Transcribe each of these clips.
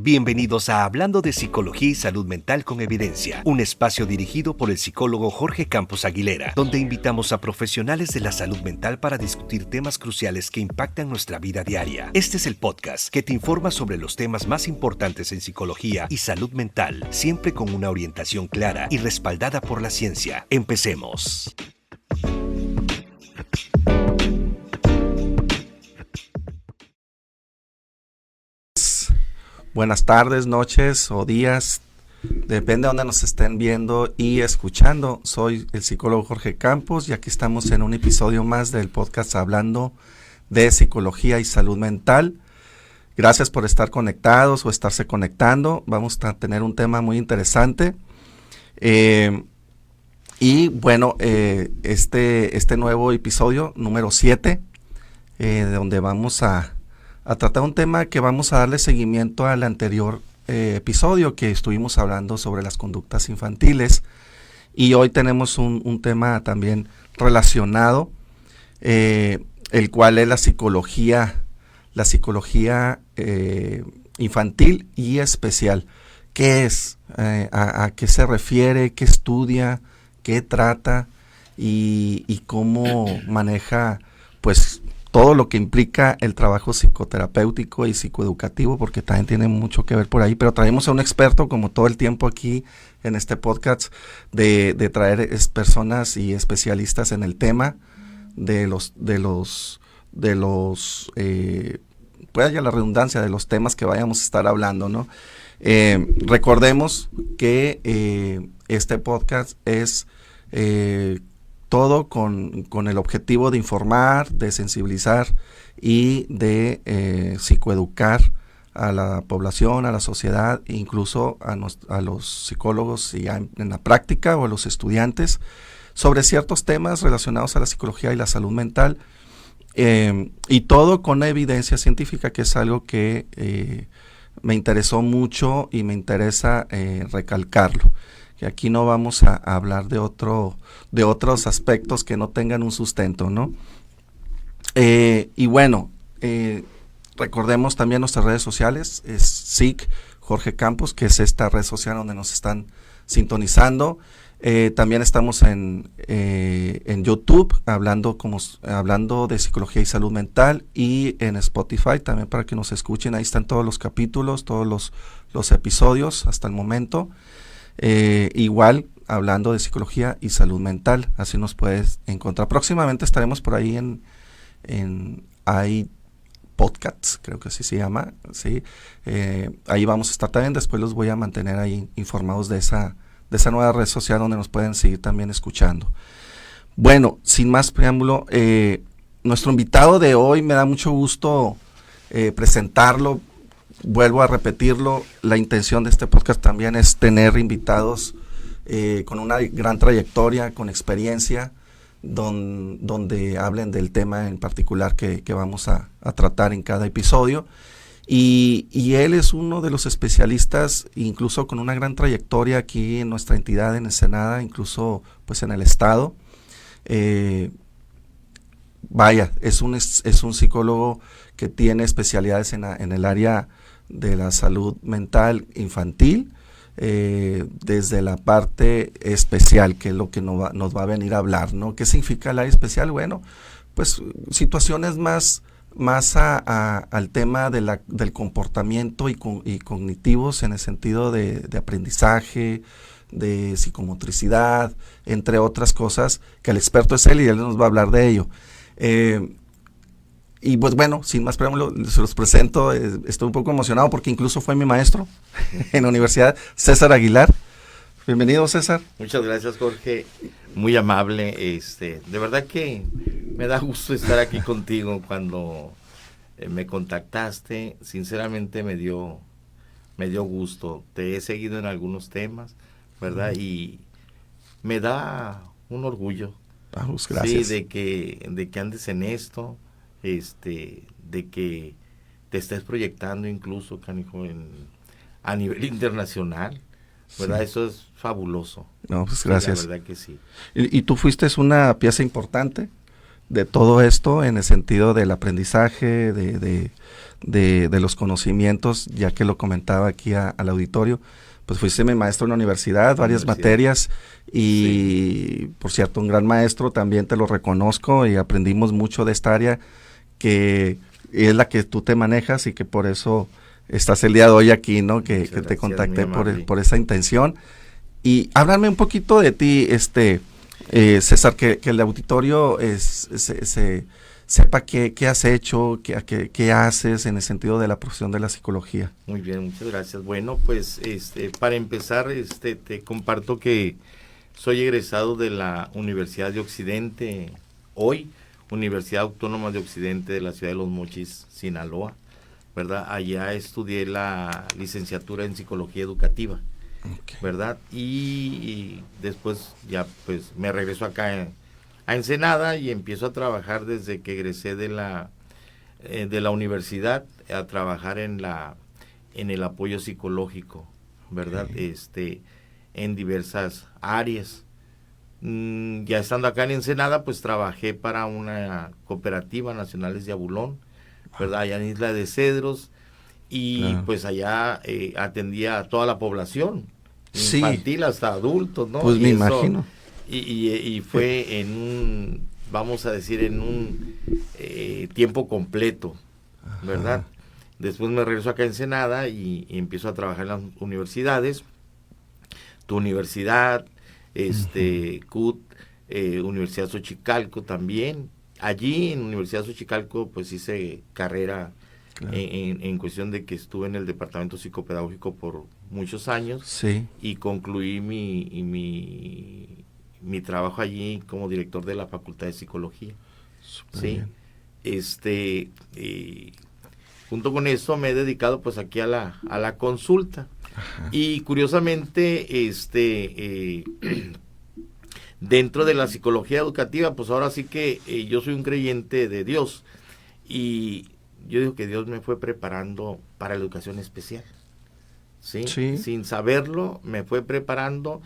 Bienvenidos a Hablando de Psicología y Salud Mental con Evidencia, un espacio dirigido por el psicólogo Jorge Campos Aguilera, donde invitamos a profesionales de la salud mental para discutir temas cruciales que impactan nuestra vida diaria. Este es el podcast que te informa sobre los temas más importantes en psicología y salud mental, siempre con una orientación clara y respaldada por la ciencia. Empecemos. Buenas tardes, noches o días, depende de dónde nos estén viendo y escuchando. Soy el psicólogo Jorge Campos y aquí estamos en un episodio más del podcast Hablando de Psicología y Salud Mental. Gracias por estar conectados o estarse conectando. Vamos a tener un tema muy interesante. Este nuevo episodio, número 7, donde vamos a tratar un tema que vamos a darle seguimiento al anterior episodio que estuvimos hablando sobre las conductas infantiles, y hoy tenemos un tema también relacionado, el cual es la psicología infantil y especial. ¿Qué es? ¿A qué se refiere? ¿Qué estudia? ¿Qué trata? Y cómo maneja, pues, todo lo que implica el trabajo psicoterapéutico y psicoeducativo, porque también tiene mucho que ver por ahí. Pero traemos a un experto, como todo el tiempo aquí en este podcast, de traer personas y especialistas en el tema pues ya la redundancia de los temas que vayamos a estar hablando, ¿no? Recordemos que este podcast es todo con el objetivo de informar, de sensibilizar y de psicoeducar a la población, a la sociedad, incluso a los psicólogos y en la práctica, o a los estudiantes, sobre ciertos temas relacionados a la psicología y la salud mental, y todo con evidencia científica, que es algo que me interesó mucho y me interesa recalcarlo. Que aquí no vamos a hablar de otros aspectos que no tengan un sustento, ¿no? Recordemos también nuestras redes sociales, es SIC Jorge Campos, que es esta red social donde nos están sintonizando. También estamos en YouTube, hablando de psicología y salud mental, y en Spotify también para que nos escuchen. Ahí están todos los capítulos, todos los episodios hasta el momento. Igual hablando de psicología y salud mental, así nos puedes encontrar. Próximamente estaremos por ahí en iPodcasts, creo que así se llama, ¿sí? Ahí vamos a estar también. Después los voy a mantener ahí informados de esa nueva red social donde nos pueden seguir también escuchando. Bueno, sin más preámbulo, nuestro invitado de hoy, me da mucho gusto presentarlo. Vuelvo a repetirlo, la intención de este podcast también es tener invitados con una gran trayectoria, con experiencia, donde hablen del tema en particular que vamos a tratar en cada episodio. Y él es uno de los especialistas, incluso con una gran trayectoria aquí en nuestra entidad, en Ensenada, incluso pues en el estado. Es un psicólogo que tiene especialidades en el área de la salud mental infantil, desde la parte especial, que es lo que nos va a venir a hablar, ¿no? ¿Qué significa el área especial? Bueno, pues situaciones más al tema del comportamiento y cognitivos, en el sentido de aprendizaje, de psicomotricidad, entre otras cosas, que el experto es él y él nos va a hablar de ello. Y pues bueno, sin más preámbulo, se los presento. Estoy un poco emocionado porque incluso fue mi maestro en la universidad, César Aguilar. Bienvenido, César. Muchas gracias, Jorge. Muy amable. De verdad que me da gusto estar aquí contigo. Cuando me contactaste, sinceramente me dio gusto. Te he seguido en algunos temas, ¿verdad? Y me da un orgullo. Pues gracias. Sí, de que andes en esto. De que te estés proyectando incluso, canijo, a nivel internacional, ¿verdad? Sí. Eso es fabuloso. No, pues gracias. Sí, la verdad que sí. Y tú fuiste una pieza importante de todo esto en el sentido del aprendizaje, de los conocimientos, ya que lo comentaba aquí al auditorio, pues fuiste mi maestro en la universidad, varias materias, y por cierto, un gran maestro, también te lo reconozco, y aprendimos mucho de esta área que es la que tú te manejas y que por eso estás el día de hoy aquí, ¿no? Que te contacté por esa intención. Y háblame un poquito de ti, César, que el auditorio sepa qué has hecho, qué haces en el sentido de la profesión de la psicología. Muy bien, muchas gracias. Bueno, pues para empezar, te comparto que soy egresado de la Universidad de Occidente, hoy Universidad Autónoma de Occidente de la ciudad de Los Mochis, Sinaloa, ¿verdad? Allá estudié la licenciatura en Psicología Educativa, ¿verdad? Y después ya pues me regreso acá a Ensenada y empiezo a trabajar desde que egresé de la universidad, a trabajar en el apoyo psicológico, ¿verdad? En diversas áreas. Ya estando acá en Ensenada, pues trabajé para una cooperativa, Nacionales de Abulón, ¿verdad? Allá en Isla de Cedros, y pues allá atendía a toda la población, infantil hasta adultos, ¿no? Pues me imagino. Y fue en un, vamos a decir, en un tiempo completo, ¿verdad? Después me regreso acá a Ensenada y empiezo a trabajar en las universidades. Tu universidad, CUT, Universidad Xochicalco también. Allí en Universidad Xochicalco pues hice carrera en cuestión de que estuve en el departamento psicopedagógico por muchos años, y concluí mi trabajo allí como director de la Facultad de Psicología. Junto con eso me he dedicado pues aquí a la consulta. Y curiosamente dentro de la psicología educativa, pues ahora sí que yo soy un creyente de Dios, y yo digo que Dios me fue preparando para la educación especial, ¿sí? Sin saberlo me fue preparando.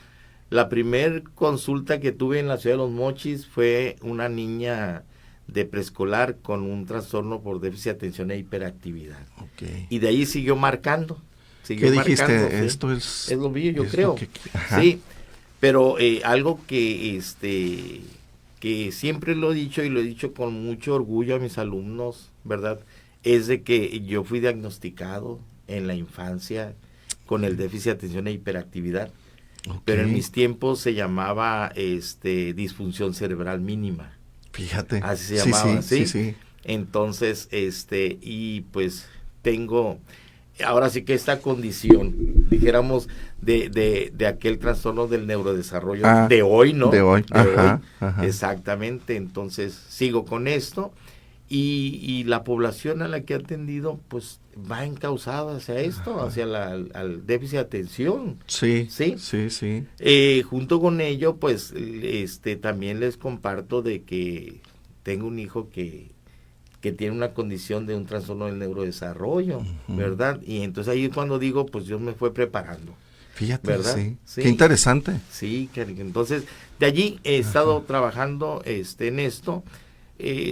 La primer consulta que tuve en la ciudad de Los Mochis fue una niña de preescolar con un trastorno por déficit de atención e hiperactividad, y de ahí siguió marcando. ¿Qué dijiste? ¿Sí? Esto es lo mío, yo creo. Sí, pero algo que siempre lo he dicho, y lo he dicho con mucho orgullo a mis alumnos, ¿verdad? Es de que yo fui diagnosticado en la infancia con el déficit de atención e hiperactividad, pero en mis tiempos se llamaba disfunción cerebral mínima. Fíjate. Así se llamaba, ¿sí? Entonces, y pues tengo ahora sí que esta condición, dijéramos, de aquel trastorno del neurodesarrollo de hoy, ¿no? De hoy. Ajá. Exactamente. Entonces sigo con esto, y la población a la que he atendido pues va encauzada hacia esto, hacia al déficit de atención. Sí. Junto con ello pues también les comparto de que tengo un hijo que tiene una condición de un trastorno del neurodesarrollo, ¿verdad? Y entonces ahí es cuando digo, pues Dios me fue preparando. Fíjate, ¿verdad? Sí. Qué interesante. Sí, entonces de allí he estado trabajando en esto,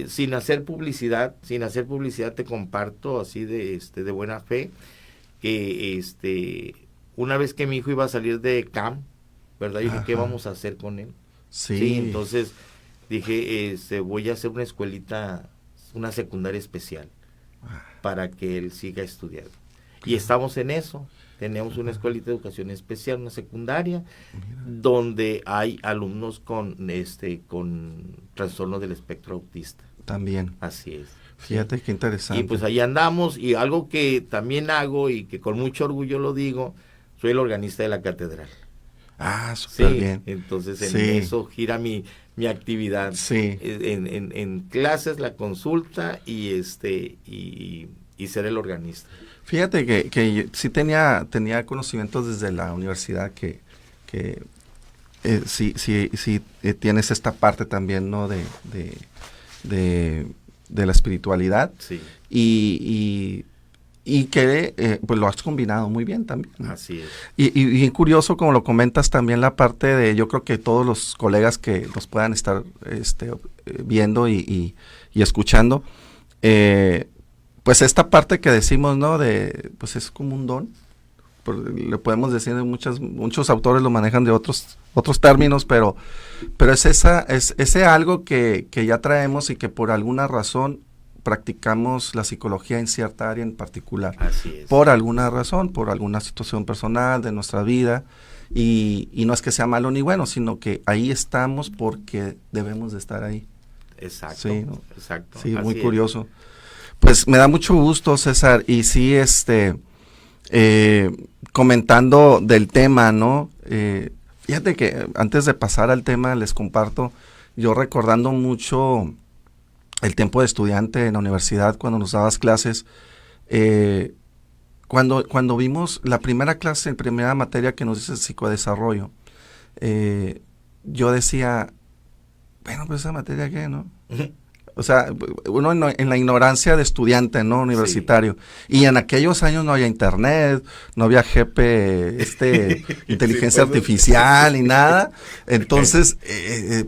sin hacer publicidad te comparto así de buena fe, que una vez que mi hijo iba a salir de CAM, ¿verdad? Yo dije, ¿qué vamos a hacer con él? Sí, entonces dije, voy a hacer una escuelita, una secundaria especial para que él siga estudiando. Y estamos en eso. Tenemos una escuelita de educación especial, una secundaria, donde hay alumnos con trastorno del espectro autista. También. Así es. Fíjate qué interesante. Y pues ahí andamos, y algo que también hago y que con mucho orgullo lo digo, soy el organista de la catedral. Súper bien. Entonces en eso gira mi actividad. En clases, la consulta y ser el organista. Fíjate que sí tenía conocimientos desde la universidad que tienes esta parte también, ¿no? de la espiritualidad. Sí. Y y que pues lo has combinado muy bien también, ¿no? Así es. Y bien curioso, como lo comentas, también la parte de, yo creo que todos los colegas que nos puedan estar viendo y escuchando, pues esta parte que decimos, ¿no? De, pues es como un don, le podemos decir, muchos autores lo manejan de otros términos, pero es ese algo que ya traemos y que por alguna razón practicamos la psicología en cierta área en particular. Así es. Por alguna razón, por alguna situación personal de nuestra vida, y no es que sea malo ni bueno, sino que ahí estamos porque debemos de estar ahí. Exacto, Sí, ¿no? exacto. Sí, muy Así curioso. Pues me da mucho gusto, César, y sí, comentando del tema, ¿no? Fíjate que antes de pasar al tema les comparto, yo recordando mucho el tiempo de estudiante en la universidad, cuando nos dabas clases, cuando vimos la primera clase, la primera materia que nos dice psicodesarrollo, yo decía, bueno, pues esa materia qué, ¿no? O sea, uno en la ignorancia de estudiante, ¿no? Universitario. Sí. Y en aquellos años no había internet, no había inteligencia artificial ni nada. Entonces,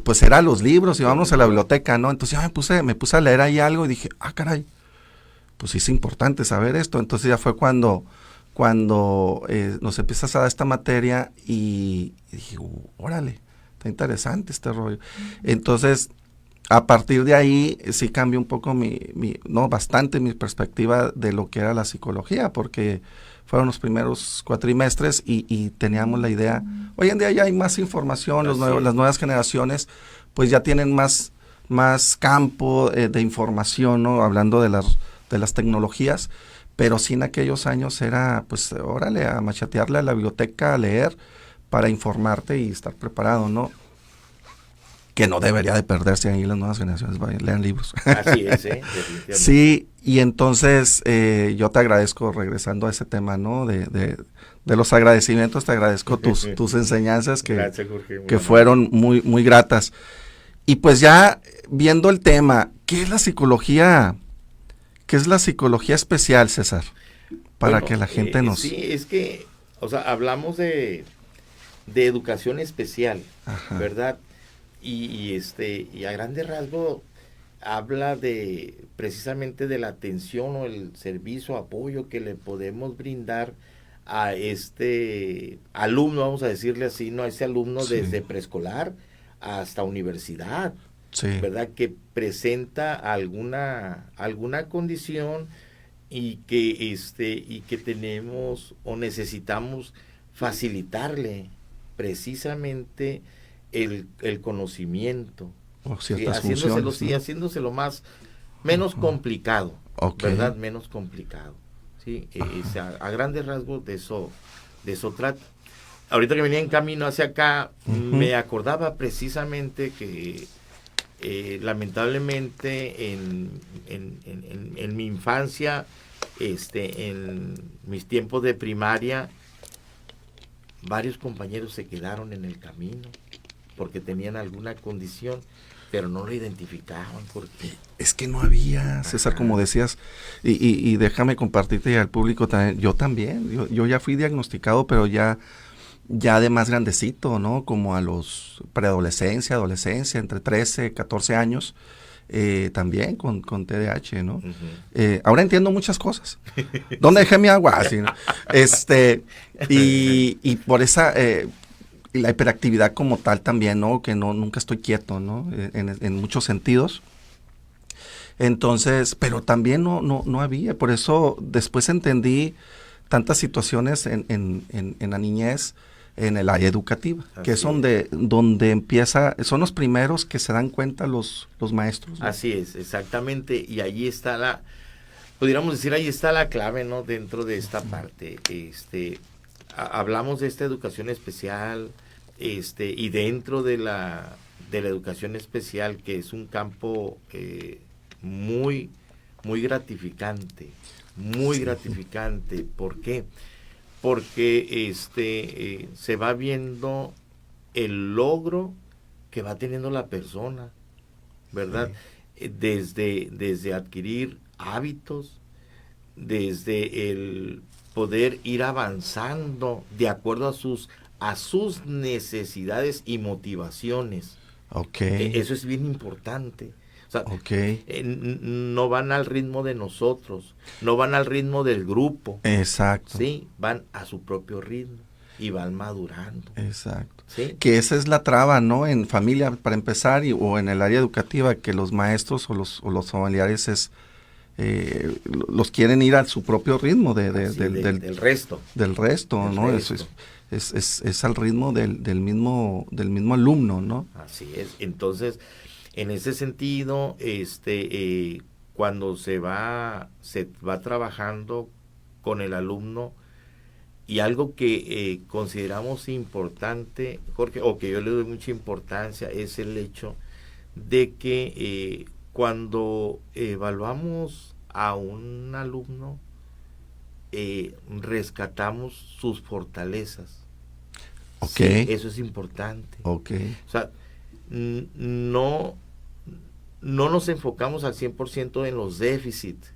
pues eran los libros y vámonos a la biblioteca, ¿no? Entonces ya me puse a leer ahí algo y dije, caray, pues sí es importante saber esto. Entonces ya fue cuando nos empiezas a dar esta materia y dije, órale, está interesante este rollo. Entonces, a partir de ahí sí cambió un poco bastante mi perspectiva de lo que era la psicología, porque fueron los primeros cuatrimestres y teníamos la idea. Hoy en día ya hay más información, las nuevas generaciones pues ya tienen más campo de información, ¿no? Hablando de las tecnologías, pero sí en aquellos años era pues órale, a machatearle a la biblioteca, a leer para informarte y estar preparado, ¿no? Que no debería de perderse ahí las nuevas generaciones, lean libros. Así es, definitivamente. Sí, y entonces yo te agradezco, regresando a ese tema, ¿no? De los agradecimientos, te agradezco tus enseñanzas Gracias, Jorge, que fueron muy, muy gratas. Y pues ya viendo el tema, ¿qué es la psicología especial, César? Para que la gente nos... Sí, es que, o sea, hablamos de educación especial, ajá, ¿verdad? Y a grandes rasgos habla precisamente de la atención o el servicio, apoyo que le podemos brindar a este alumno, vamos a decirle así, ¿no? A ese alumno sí, desde preescolar hasta universidad, sí, ¿verdad? Que presenta alguna condición y que tenemos o necesitamos facilitarle precisamente el conocimiento, haciéndoselo menos complicado, okay, ¿verdad? Menos complicado, ¿sí? A grandes rasgos de eso trata. Ahorita que venía en camino hacia acá, me acordaba precisamente que lamentablemente en mi infancia, en mis tiempos de primaria, varios compañeros se quedaron en el camino porque tenían alguna condición, pero no lo identificaban. Porque es que no había, César, como decías, y déjame compartirte al público también, yo ya fui diagnosticado, pero ya de más grandecito, ¿no? Como a los preadolescencia, adolescencia, entre 13, 14 años, también con TDAH, ¿no? Uh-huh. Ahora entiendo muchas cosas. ¿Dónde dejé mi agua? Así, ¿no? Y por esa... y la hiperactividad como tal también, ¿no? Que nunca estoy quieto, ¿no? En muchos sentidos. Entonces, pero también no había. Por eso después entendí tantas situaciones en la niñez, en el área educativa, así que es donde empieza, son los primeros que se dan cuenta los maestros, ¿no? Así es, exactamente. Y allí está pudiéramos decir, ahí está la clave, ¿no? Dentro de esta parte. Hablamos de esta educación especial, y dentro de la educación especial, que es un campo muy, muy gratificante, muy gratificante. ¿Por qué? Porque se va viendo el logro que va teniendo la persona, ¿verdad? Sí. Desde adquirir hábitos, desde el poder ir avanzando de acuerdo a sus necesidades y motivaciones. Ok. Eso es bien importante. O sea, Ok. No van al ritmo de nosotros, no van al ritmo del grupo. Exacto. Sí, van a su propio ritmo y van madurando. Exacto. Sí. Que esa es la traba, ¿no? En familia, para empezar, o en el área educativa, que los maestros o los familiares los quieren ir a su propio ritmo Del resto. del resto, Del ¿no? resto. Es al ritmo del mismo alumno, ¿no? Así es. Entonces, en ese sentido, cuando se va trabajando con el alumno, y algo que consideramos importante, Jorge, o que yo le doy mucha importancia, es el hecho de que cuando evaluamos a un alumno, rescatamos sus fortalezas. Ok. Sí, eso es importante. Ok. O sea, no nos enfocamos al 100% en los déficits.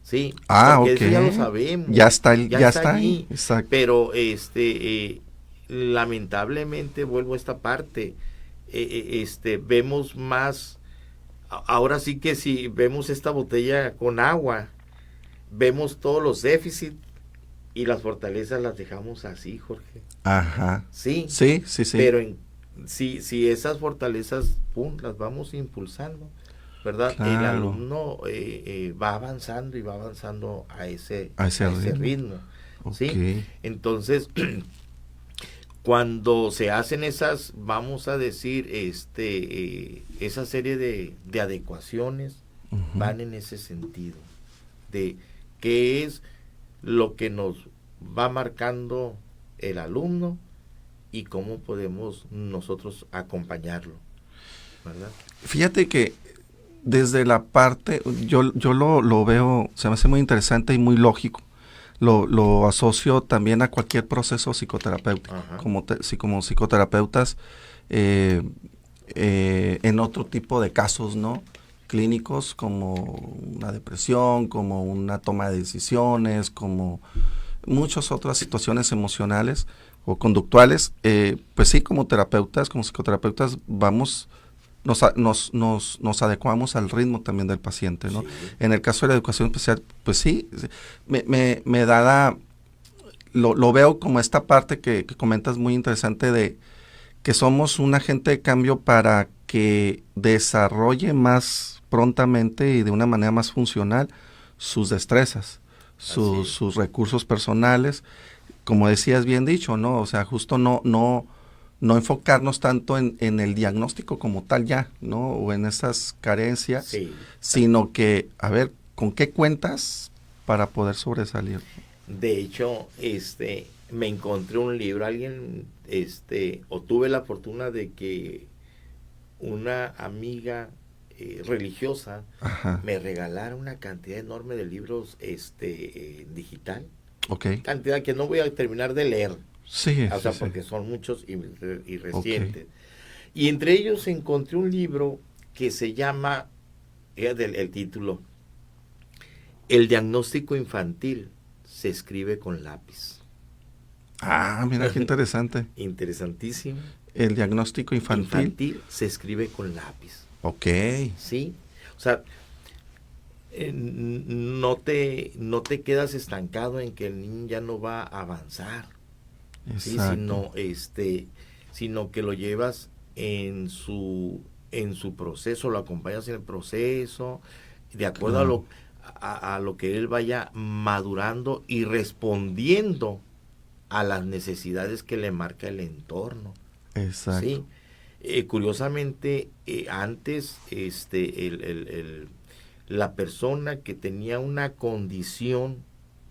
Sí, porque ok. eso ya lo sabemos. Ya está allí. ahí. Exacto. Pero lamentablemente vuelvo a esta parte. Vemos más. Ahora sí que si vemos esta botella con agua, vemos todos los déficits y las fortalezas las dejamos así, Jorge. Ajá. Sí. Sí. Pero si esas fortalezas, pum, las vamos impulsando, ¿verdad? Claro. El alumno va avanzando y va avanzando a ese ritmo. ¿Sí? Okay. Entonces, cuando se hacen esas, vamos a decir, esa serie de adecuaciones, Uh-huh. van en ese sentido, de qué es lo que nos va marcando el alumno y cómo podemos nosotros acompañarlo, ¿verdad? Fíjate que desde la parte, yo lo veo, se me hace muy interesante y muy lógico. Lo asocio también a cualquier proceso psicoterapéutico. Como psicoterapeutas en otro tipo de casos, ¿no? Clínicos, como una depresión, como una toma de decisiones, como muchas otras situaciones emocionales o conductuales. Pues sí, como psicoterapeutas, nos adecuamos al ritmo también del paciente, ¿no? Sí. En el caso de la educación especial, pues sí, me da lo veo como esta parte que comentas muy interesante de que somos un agente de cambio para que desarrolle más prontamente y de una manera más funcional sus destrezas, sus recursos personales, como decías bien dicho, ¿no? O sea, justo no enfocarnos tanto en el diagnóstico como tal ya, ¿no? O en esas carencias, sí, sino que, a ver, ¿con qué cuentas para poder sobresalir? De hecho, me encontré un libro, o tuve la fortuna de que una amiga religiosa Ajá. me regalara una cantidad enorme de libros digital. Okay. Cantidad que no voy a terminar de leer. Sí, o sea, sí, porque sí. son muchos y recientes. Okay. Y entre ellos encontré un libro que se llama, el título, El diagnóstico infantil se escribe con lápiz. Ah, mira qué interesante. Interesantísimo. El diagnóstico infantil se escribe con lápiz. Ok. Sí, o sea, no te quedas estancado en que el niño ya no va a avanzar. ¿sí? Sino que lo llevas en su proceso, lo acompañas en el proceso, de acuerdo a lo que él vaya madurando y respondiendo a las necesidades que le marca el entorno. Exacto. ¿sí? Curiosamente, antes la persona que tenía una condición,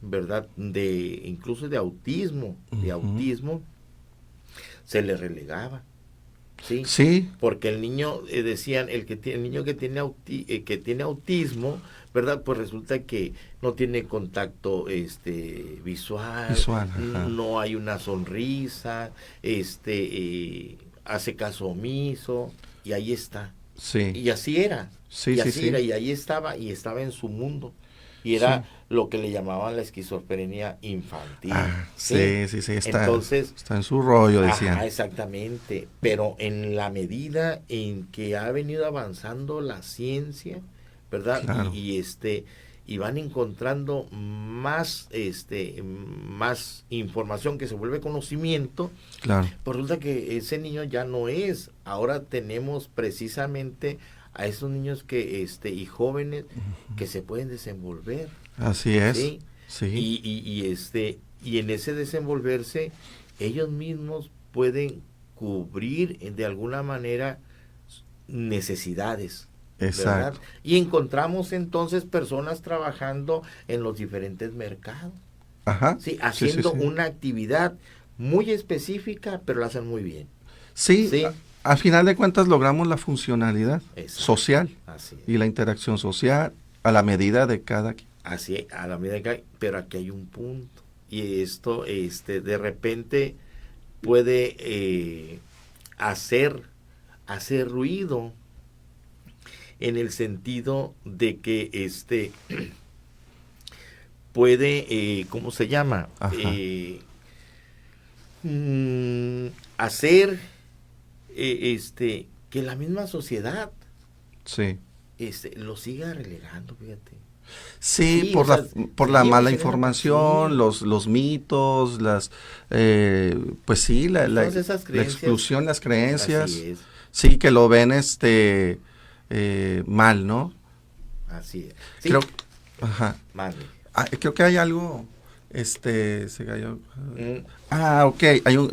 ¿verdad? Incluso de autismo, se le relegaba. ¿sí? Sí. Porque el niño, decían, el niño que tiene autismo, ¿verdad? Pues resulta que no tiene contacto visual, no hay una sonrisa, hace caso omiso, y ahí está. Sí. Y así era. Sí, y así sí. era, y ahí estaba en su mundo. y era lo que le llamaban la esquizofrenia infantil. Sí, Entonces, está en su rollo, decían. Exactamente, pero en la medida en que ha venido avanzando la ciencia, ¿verdad? Claro. Y van encontrando más más información que se vuelve conocimiento. Claro. Pues resulta que ese niño ya no es. Ahora tenemos precisamente a esos niños que y jóvenes que se pueden desenvolver. Así es. ¿Sí? Sí. Y en ese desenvolverse ellos mismos pueden cubrir de alguna manera necesidades. Exacto. ¿Verdad? Y encontramos entonces personas trabajando en los diferentes mercados. Ajá. Sí, haciendo una actividad muy específica, pero la hacen muy bien. Sí, Sí. Al final de cuentas logramos la funcionalidad social Así es. y la interacción social a la medida de cada quien. Así, a la medida que pero aquí hay un punto. Y esto, de repente puede hacer ruido en el sentido de que puede, ¿cómo se llama? Hacer que la misma sociedad lo siga relegando, fíjate. Sí, por la mala información, los mitos, la exclusión, las creencias. Así es. Sí, que lo ven mal, ¿no? Así es. Sí. Creo que hay algo, se cayó. Ok, hay un,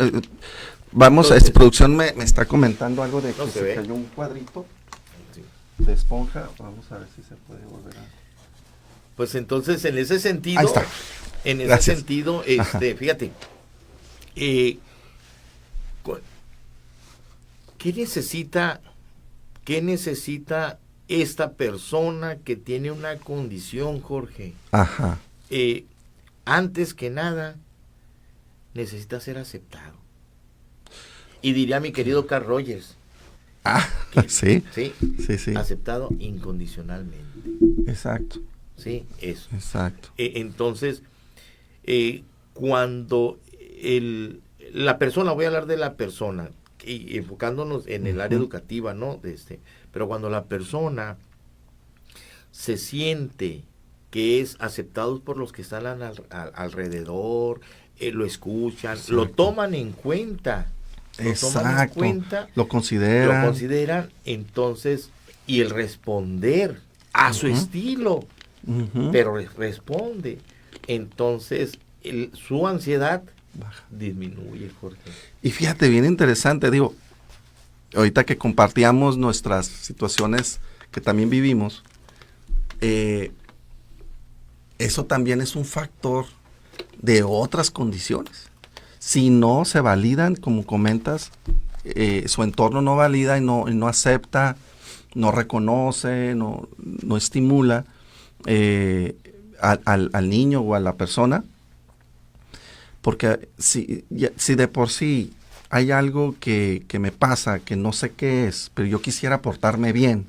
producción me está comentando algo de que se cayó un cuadrito de esponja. Vamos a ver si se puede volver a... Pues entonces, en ese sentido, ahí está. Fíjate, ¿qué necesita esta persona que tiene una condición, Jorge? Ajá. Antes que nada, necesita ser aceptado. Y diría mi querido Carl Rogers. Sí. Aceptado incondicionalmente. Exacto. Sí, eso. Exacto. Entonces, cuando la persona, voy a hablar de la persona, y enfocándonos en el área educativa, ¿no? Pero cuando la persona se siente que es aceptado por los que están alrededor, lo escuchan, lo toman en cuenta. Lo consideran. Entonces, y el responder a su estilo, pero responde, entonces su ansiedad disminuye, Jorge. Y fíjate, bien interesante, digo, ahorita que compartíamos nuestras situaciones que también vivimos, eso también es un factor de otras condiciones. Si no se validan, como comentas, su entorno no valida y no acepta, no reconoce, no estimula al niño o a la persona, porque si de por sí hay algo que me pasa, que no sé qué es, pero yo quisiera portarme bien,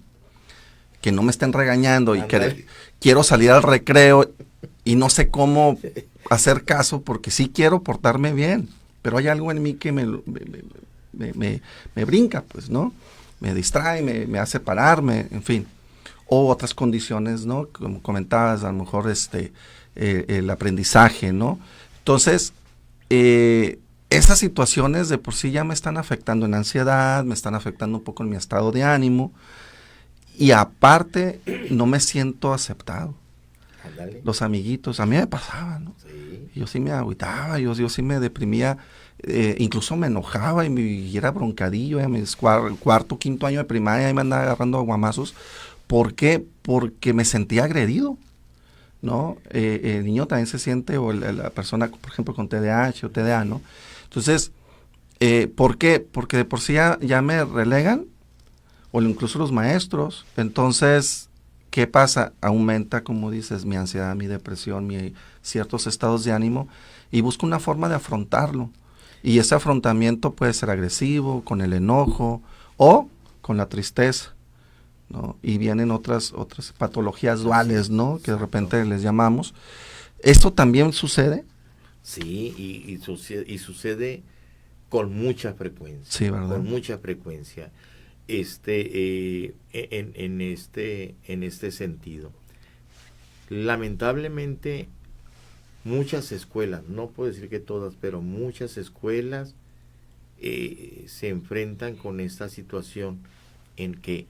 que no me estén regañando y que quiero salir al recreo y no sé cómo hacer caso porque sí quiero portarme bien, pero hay algo en mí que me brinca, pues, ¿no? Me distrae, me hace pararme, en fin. O otras condiciones, ¿no? Como comentabas, a lo mejor el aprendizaje, ¿no? Entonces, esas situaciones de por sí ya me están afectando en ansiedad, me están afectando un poco en mi estado de ánimo, y aparte no me siento aceptado. Ándale. Los amiguitos, a mí me pasaba, ¿no? Sí. Yo sí me agüitaba, yo sí me deprimía, incluso me enojaba y era broncadillo, en mi cuarto, quinto año de primaria, ahí me andaba agarrando aguamazos. ¿Por qué? Porque me sentía agredido, ¿no? El niño también se siente, o la persona, por ejemplo, con TDAH o TDA, ¿no? Entonces, ¿por qué? Porque de por sí ya me relegan, o incluso los maestros. Entonces, ¿qué pasa? Aumenta, como dices, mi ansiedad, mi depresión, ciertos estados de ánimo, y busco una forma de afrontarlo. Y ese afrontamiento puede ser agresivo, con el enojo, o con la tristeza, ¿no? Y vienen otras patologías duales, ¿no? Que de repente les llamamos. ¿Esto también sucede? Sí, y sucede con mucha frecuencia. Sí, ¿verdad? Con mucha frecuencia. En este sentido. Lamentablemente, muchas escuelas, no puedo decir que todas, pero muchas escuelas se enfrentan con esta situación en que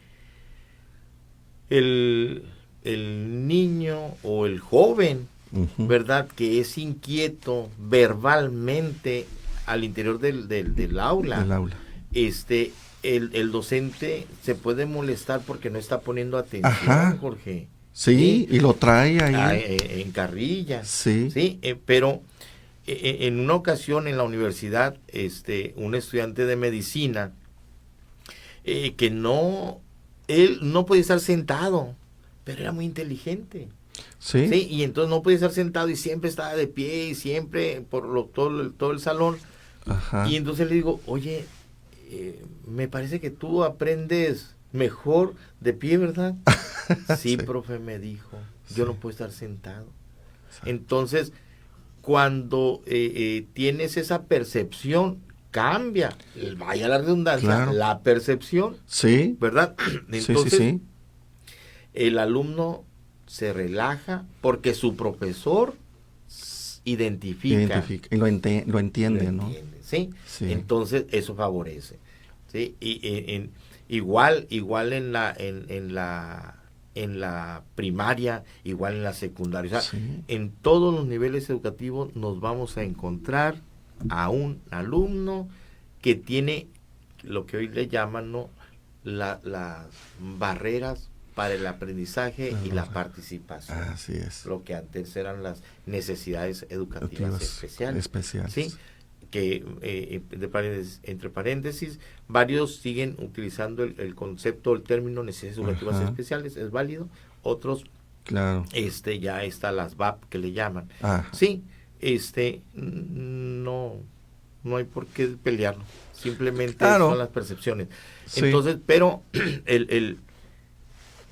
el niño o el joven, uh-huh, ¿verdad?, que es inquieto verbalmente al interior del aula, el docente se puede molestar porque no está poniendo atención. Ajá. Jorge. Sí, y lo trae ahí. En carrilla. Sí. Sí, pero en una ocasión en la universidad, un estudiante de medicina, él no podía estar sentado, pero era muy inteligente. Sí. Sí, y entonces no podía estar sentado y siempre estaba de pie y siempre todo el salón. Ajá. Y entonces le digo, oye, me parece que tú aprendes mejor de pie, ¿verdad? Sí, profe, me dijo, yo no puedo estar sentado. Sí. Entonces, cuando tienes esa percepción, cambia, vaya la redundancia, claro, la percepción, sí, ¿verdad? Entonces, sí. El alumno se relaja porque su profesor identifica y lo entiende, ¿no? ¿sí? Sí. Entonces, eso favorece. ¿Sí? Y igual en la primaria, igual en la secundaria. O sea, sí, en todos los niveles educativos nos vamos a encontrar a un alumno que tiene lo que hoy le llaman, ¿no?, las barreras para el aprendizaje y la participación. Así es. Lo que antes eran las necesidades educativas especiales. ¿Sí? Que entre paréntesis, varios siguen utilizando el concepto, el término necesidades educativas, ajá, especiales, es válido, otros, claro, ya está las VAP que le llaman. Ajá. Sí, no hay por qué pelearlo, simplemente, claro, son las percepciones. Sí. Entonces, pero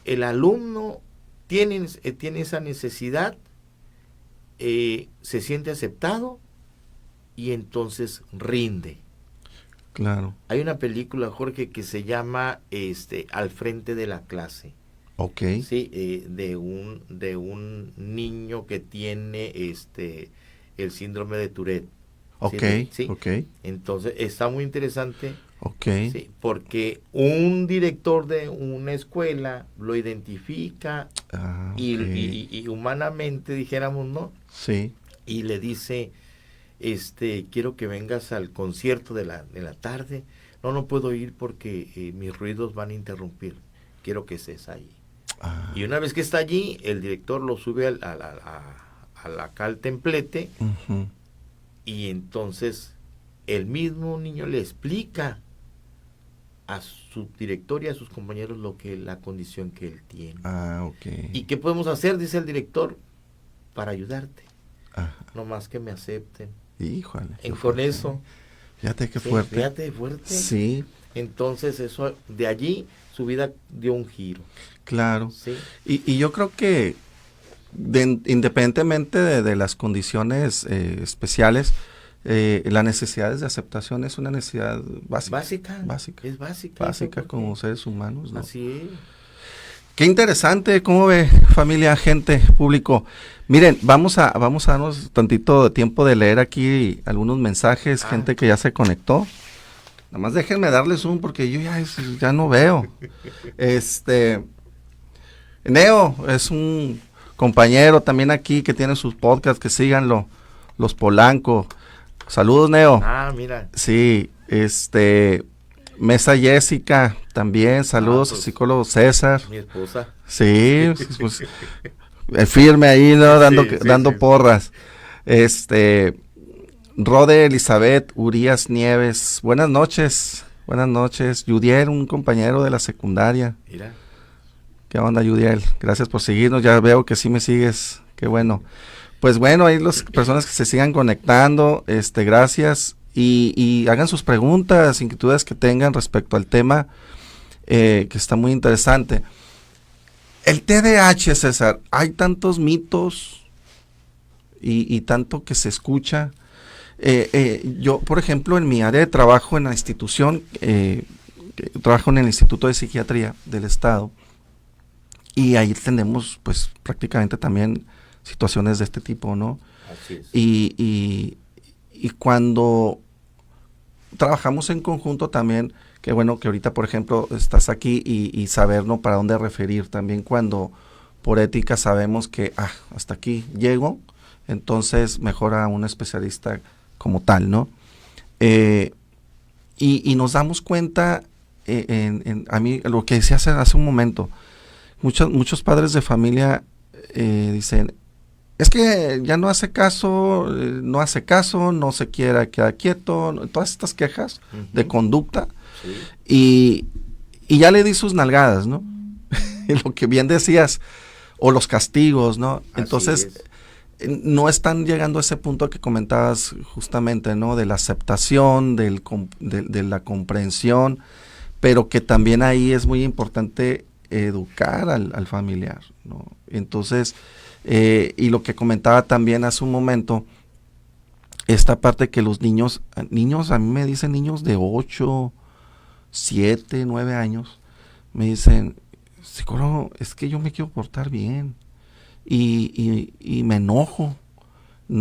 el alumno tiene esa necesidad, se siente aceptado, y entonces rinde. Claro. Hay una película, Jorge, que se llama Al frente de la clase. Ok. Sí, de un niño que tiene el síndrome de Tourette. Ok. ¿Sí? Okay. Entonces está muy interesante. Ok. Sí, porque un director de una escuela lo identifica, okay, y humanamente dijéramos, ¿no? Sí. Y le dice, quiero que vengas al concierto de la tarde. No puedo ir porque mis ruidos van a interrumpir. Quiero que estés ahí. Y una vez que está allí, el director lo sube acá al templete, uh-huh, y entonces el mismo niño le explica a su director y a sus compañeros la condición que él tiene. Okay. ¿Y qué podemos hacer?, dice el director, para ayudarte. Ajá. No más que me acepten. Híjole. Con eso. Fíjate qué fuerte. Fíjate fuerte. Sí. Entonces eso, de allí su vida dio un giro. Claro. Sí. Y yo creo que independientemente de las condiciones especiales, las necesidades de aceptación es una necesidad básica. Es básica. Básica como seres humanos, ¿no? Así es. Qué interesante, ¿cómo ve, familia, gente, público? Miren, vamos a darnos tantito de tiempo de leer aquí algunos mensajes, gente que ya se conectó. Nada más déjenme darles un porque yo ya no veo. Neo es un compañero también aquí que tiene sus podcasts, que síganlo, Los Polanco. Saludos, Neo. Mira. Sí, Mesa Jessica, también, saludos al psicólogo César. Mi esposa. Sí, pues, firme ahí, ¿no? Dando porras. Rode Elizabeth Urias Nieves, buenas noches. Yudiel, un compañero de la secundaria. Mira. ¿Qué onda, Yudiel? Gracias por seguirnos, ya veo que sí me sigues, qué bueno. Pues bueno, ahí las personas que se sigan conectando, gracias. Y hagan sus preguntas, inquietudes que tengan respecto al tema. que está muy interesante. El TDAH, César, hay tantos mitos y tanto que se escucha. Yo, por ejemplo, en mi área de trabajo en la institución, trabajo en el Instituto de Psiquiatría del Estado, y ahí tenemos pues prácticamente también situaciones de este tipo, ¿no? Así es. Y cuando trabajamos en conjunto también, que bueno que ahorita por ejemplo estás aquí y saber, ¿no?, para dónde referir también cuando por ética sabemos que hasta aquí llego, entonces mejor a un especialista como tal, ¿no? Y nos damos cuenta, a mí lo que decía hace un momento, muchos padres de familia dicen, es que ya no hace caso, no se quiere quedar quieto, todas estas quejas de conducta, Sí. y ya le di sus nalgadas, ¿no? Lo que bien decías, o los castigos, ¿no? Así Entonces, es. no están llegando a ese punto que comentabas justamente, ¿no? De la aceptación, de la comprensión, pero que también ahí es muy importante educar al familiar, ¿no? Entonces, y lo que comentaba también hace un momento, esta parte que los niños, a mí me dicen niños de 8, 7, 9 años, me dicen, psicólogo, es que yo me quiero portar bien y me enojo, y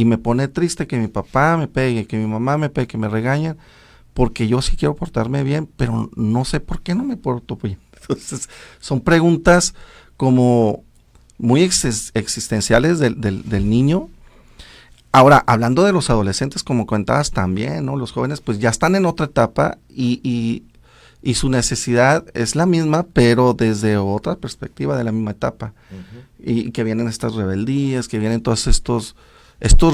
me pone triste que mi papá me pegue, que mi mamá me pegue, que me regañen, porque yo sí quiero portarme bien, pero no sé por qué no me porto bien. Entonces, son preguntas como muy existenciales del niño. Ahora, hablando de los adolescentes, como comentabas también, ¿no? Los jóvenes pues ya están en otra etapa y su necesidad es la misma, pero desde otra perspectiva de la misma etapa. Y que vienen estas rebeldías, que vienen todos estos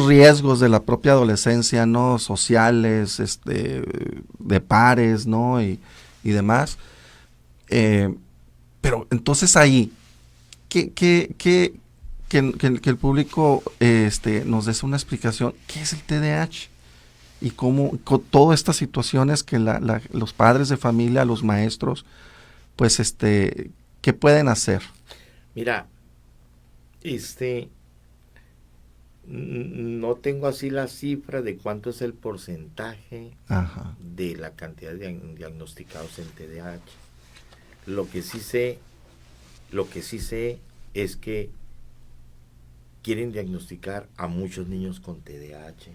riesgos de la propia adolescencia, ¿no? Sociales, de pares, ¿no? Y demás. Pero entonces ahí, que el público nos des una explicación, ¿qué es el TDAH? Y cómo con todas estas situaciones que los padres de familia, los maestros, pues ¿qué pueden hacer? Mira, no tengo así la cifra de cuánto es el porcentaje Ajá. de la cantidad de diagnosticados en TDAH. Lo que sí sé es que quieren diagnosticar a muchos niños con TDAH.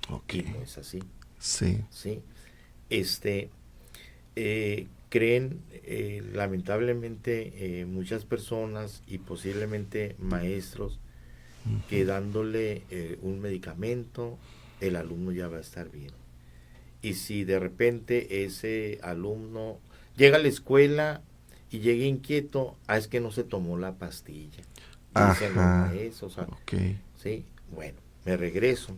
Okay. Y no es así. Sí. ¿Sí? Creen, lamentablemente, muchas personas y posiblemente maestros, que dándole un medicamento, el alumno ya va a estar bien. Y si de repente ese alumno llega a la escuela y llega inquieto, es que no se tomó la pastilla. Dicen los maestros. Okay. ¿Sí? Bueno, me regreso.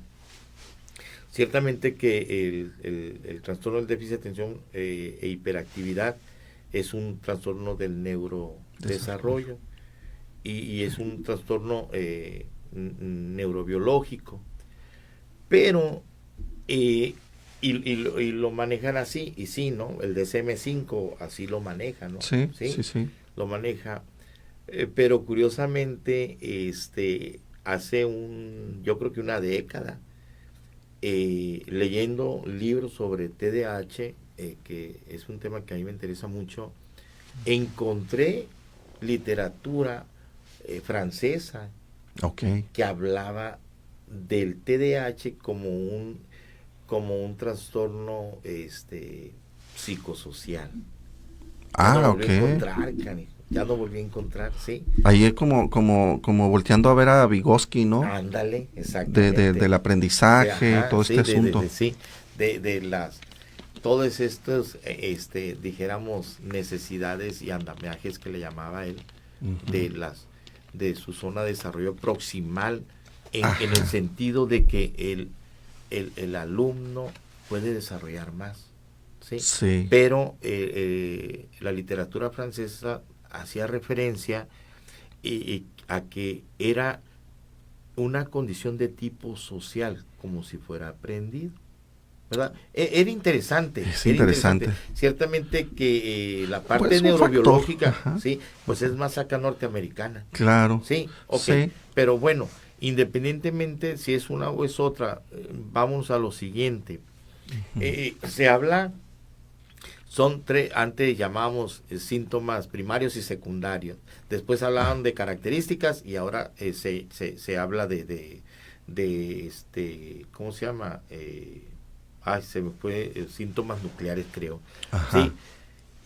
Ciertamente que el trastorno del déficit de atención e hiperactividad es un trastorno del neurodesarrollo y es un trastorno neurobiológico, pero y lo manejan así, y sí, ¿no? El DSM-5 así lo maneja, ¿no? Sí. Lo maneja, pero curiosamente, hace yo creo que una década, leyendo libros sobre TDAH, que es un tema que a mí me interesa mucho, encontré literatura francesa que hablaba del TDAH como un trastorno psicosocial. Ya no volví a encontrar, sí. Ahí es como volteando a ver a Vygotsky, ¿no? Ándale, exactamente. Del aprendizaje, todo este asunto. Todos estos, dijéramos, necesidades y andamiajes que le llamaba él, de su zona de desarrollo proximal, en el sentido de que el alumno puede desarrollar más. ¿Sí? Pero la literatura francesa hacía referencia a que era una condición de tipo social, como si fuera aprendido. ¿verdad? Era interesante. Es era interesante. Ciertamente que la parte Pues, un neurobiológica, factor. sí, pues es más acá norteamericana. Claro. Sí, ok. Sí. Pero bueno, independientemente si es una o es otra, vamos a lo siguiente. Se habla, son tres, antes llamábamos síntomas primarios y secundarios. Después hablaban de características y ahora se habla de ¿cómo se llama? Se me fue, síntomas nucleares, creo. Ajá.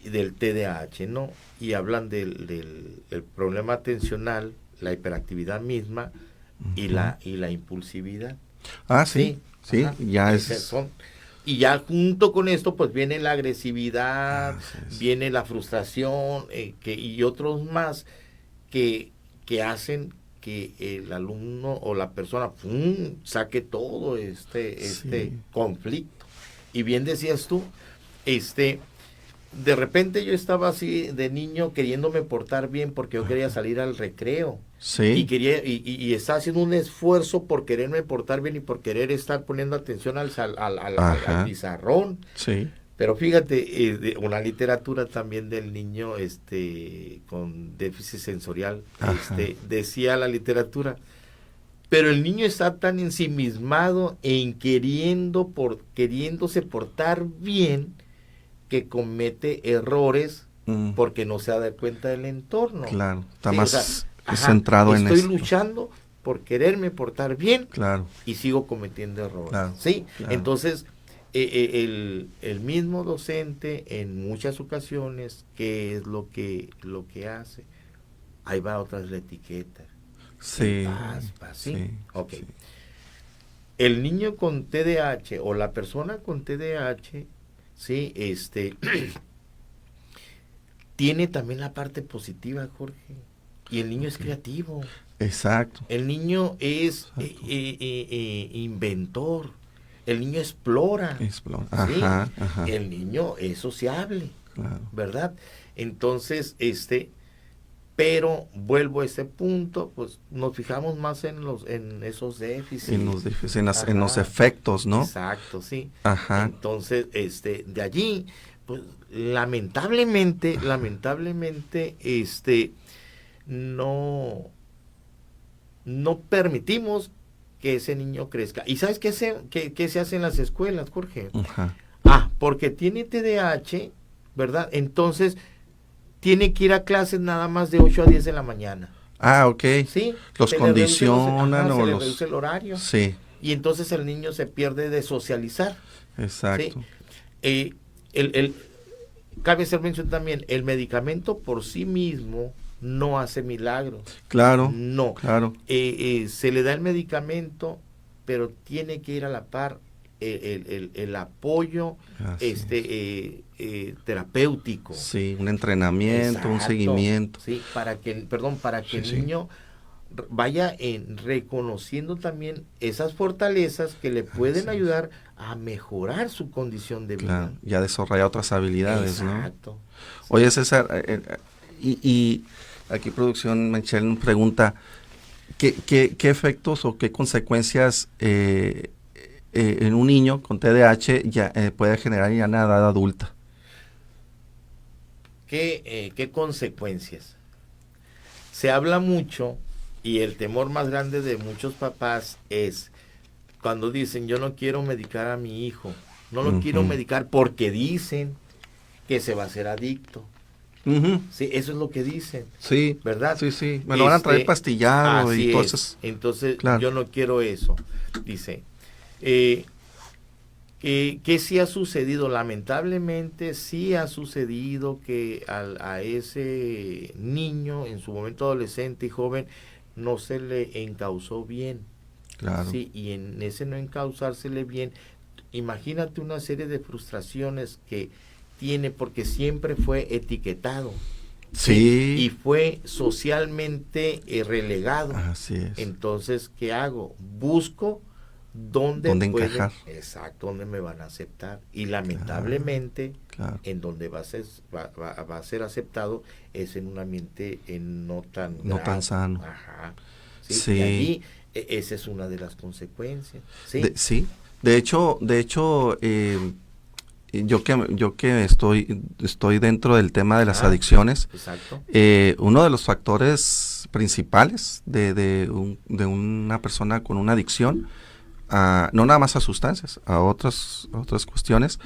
Sí, del TDAH, ¿no? Y hablan del problema atencional, la hiperactividad misma y la impulsividad. Ah, sí, sí, ajá, ya esas son. Y ya junto con esto, pues viene la agresividad, es. viene la frustración, y otros más que hacen que el alumno o la persona saque todo este conflicto. Y bien decías tú, de repente yo estaba así de niño queriéndome portar bien porque yo quería salir al recreo. Sí. Y quería, y estaba haciendo un esfuerzo por quererme portar bien y por querer estar poniendo atención al pizarrón. Sí. Pero fíjate, una literatura también del niño con déficit sensorial, decía la literatura, pero el niño está tan ensimismado en queriéndose portar bien que comete errores porque no se da cuenta del entorno. Claro, está sí, más centrado en eso. Estoy luchando por quererme portar bien, claro, y sigo cometiendo errores. Claro, ¿sí? claro. Entonces, el mismo docente en muchas ocasiones, ¿qué es lo que hace? Ahí va otra vez la etiqueta. Sí. ¿Sí? Sí. Ok. Sí. El niño con TDAH o la persona con TDAH, sí, tiene también la parte positiva, Jorge. Y el niño es creativo. Exacto. El niño es inventor. El niño explora. Ajá, ¿sí? ajá. El niño es sociable. Claro. ¿Verdad? Entonces, pero vuelvo a ese punto, pues nos fijamos más en esos déficits. En los efectos, ¿no? Exacto, sí. Ajá. Entonces, de allí, pues lamentablemente, no permitimos que ese niño crezca. ¿Y sabes qué se hace en las escuelas, Jorge? Ajá. Porque tiene TDAH, ¿verdad? Entonces, tiene que ir a clases nada más de 8 a 10 de la mañana. Ok. ¿Sí? Los condicionan se o le los... reduce el horario. Sí. Y entonces el niño se pierde de socializar. Exacto. ¿sí? Cabe hacer mención también, el medicamento por sí mismo no hace milagros. Claro. No. Claro. Se le da el medicamento, pero tiene que ir a la par el apoyo terapéutico. Sí, un entrenamiento, Exacto, un seguimiento. Sí, para que el niño vaya reconociendo también esas fortalezas que le pueden ayudar a mejorar su condición de vida. Claro, y a desarrollar otras habilidades, Exacto. ¿no? Oye, César, y aquí producción, Michelle nos pregunta, ¿qué efectos o qué consecuencias en un niño con TDAH ya puede generar ya en la edad adulta? ¿Qué consecuencias? Se habla mucho, y el temor más grande de muchos papás es cuando dicen, yo no quiero medicar a mi hijo, no lo quiero medicar porque dicen que se va a hacer adicto. Sí, eso es lo que dicen. Sí, ¿verdad? Sí, me lo van a traer pastillado y todo eso. Entonces, claro. Yo no quiero eso. Dice, ¿qué sí ha sucedido? Lamentablemente sí ha sucedido que a ese niño, en su momento adolescente y joven, no se le encauzó bien. Claro. Sí, y en ese no encauzársele bien, imagínate una serie de frustraciones que tiene porque siempre fue etiquetado. Sí. Y fue socialmente relegado. Así es. Entonces, ¿qué hago? Busco dónde encajar. Exacto, dónde me van a aceptar. Y lamentablemente, claro. en donde va a ser aceptado es en un ambiente no tan sano. Ajá. Sí. Y allí, esa es una de las consecuencias. Sí. Sí. De hecho, yo que estoy dentro del tema de las adicciones, exacto. Uno de los factores principales de una persona con una adicción, no nada más a sustancias, a otras cuestiones,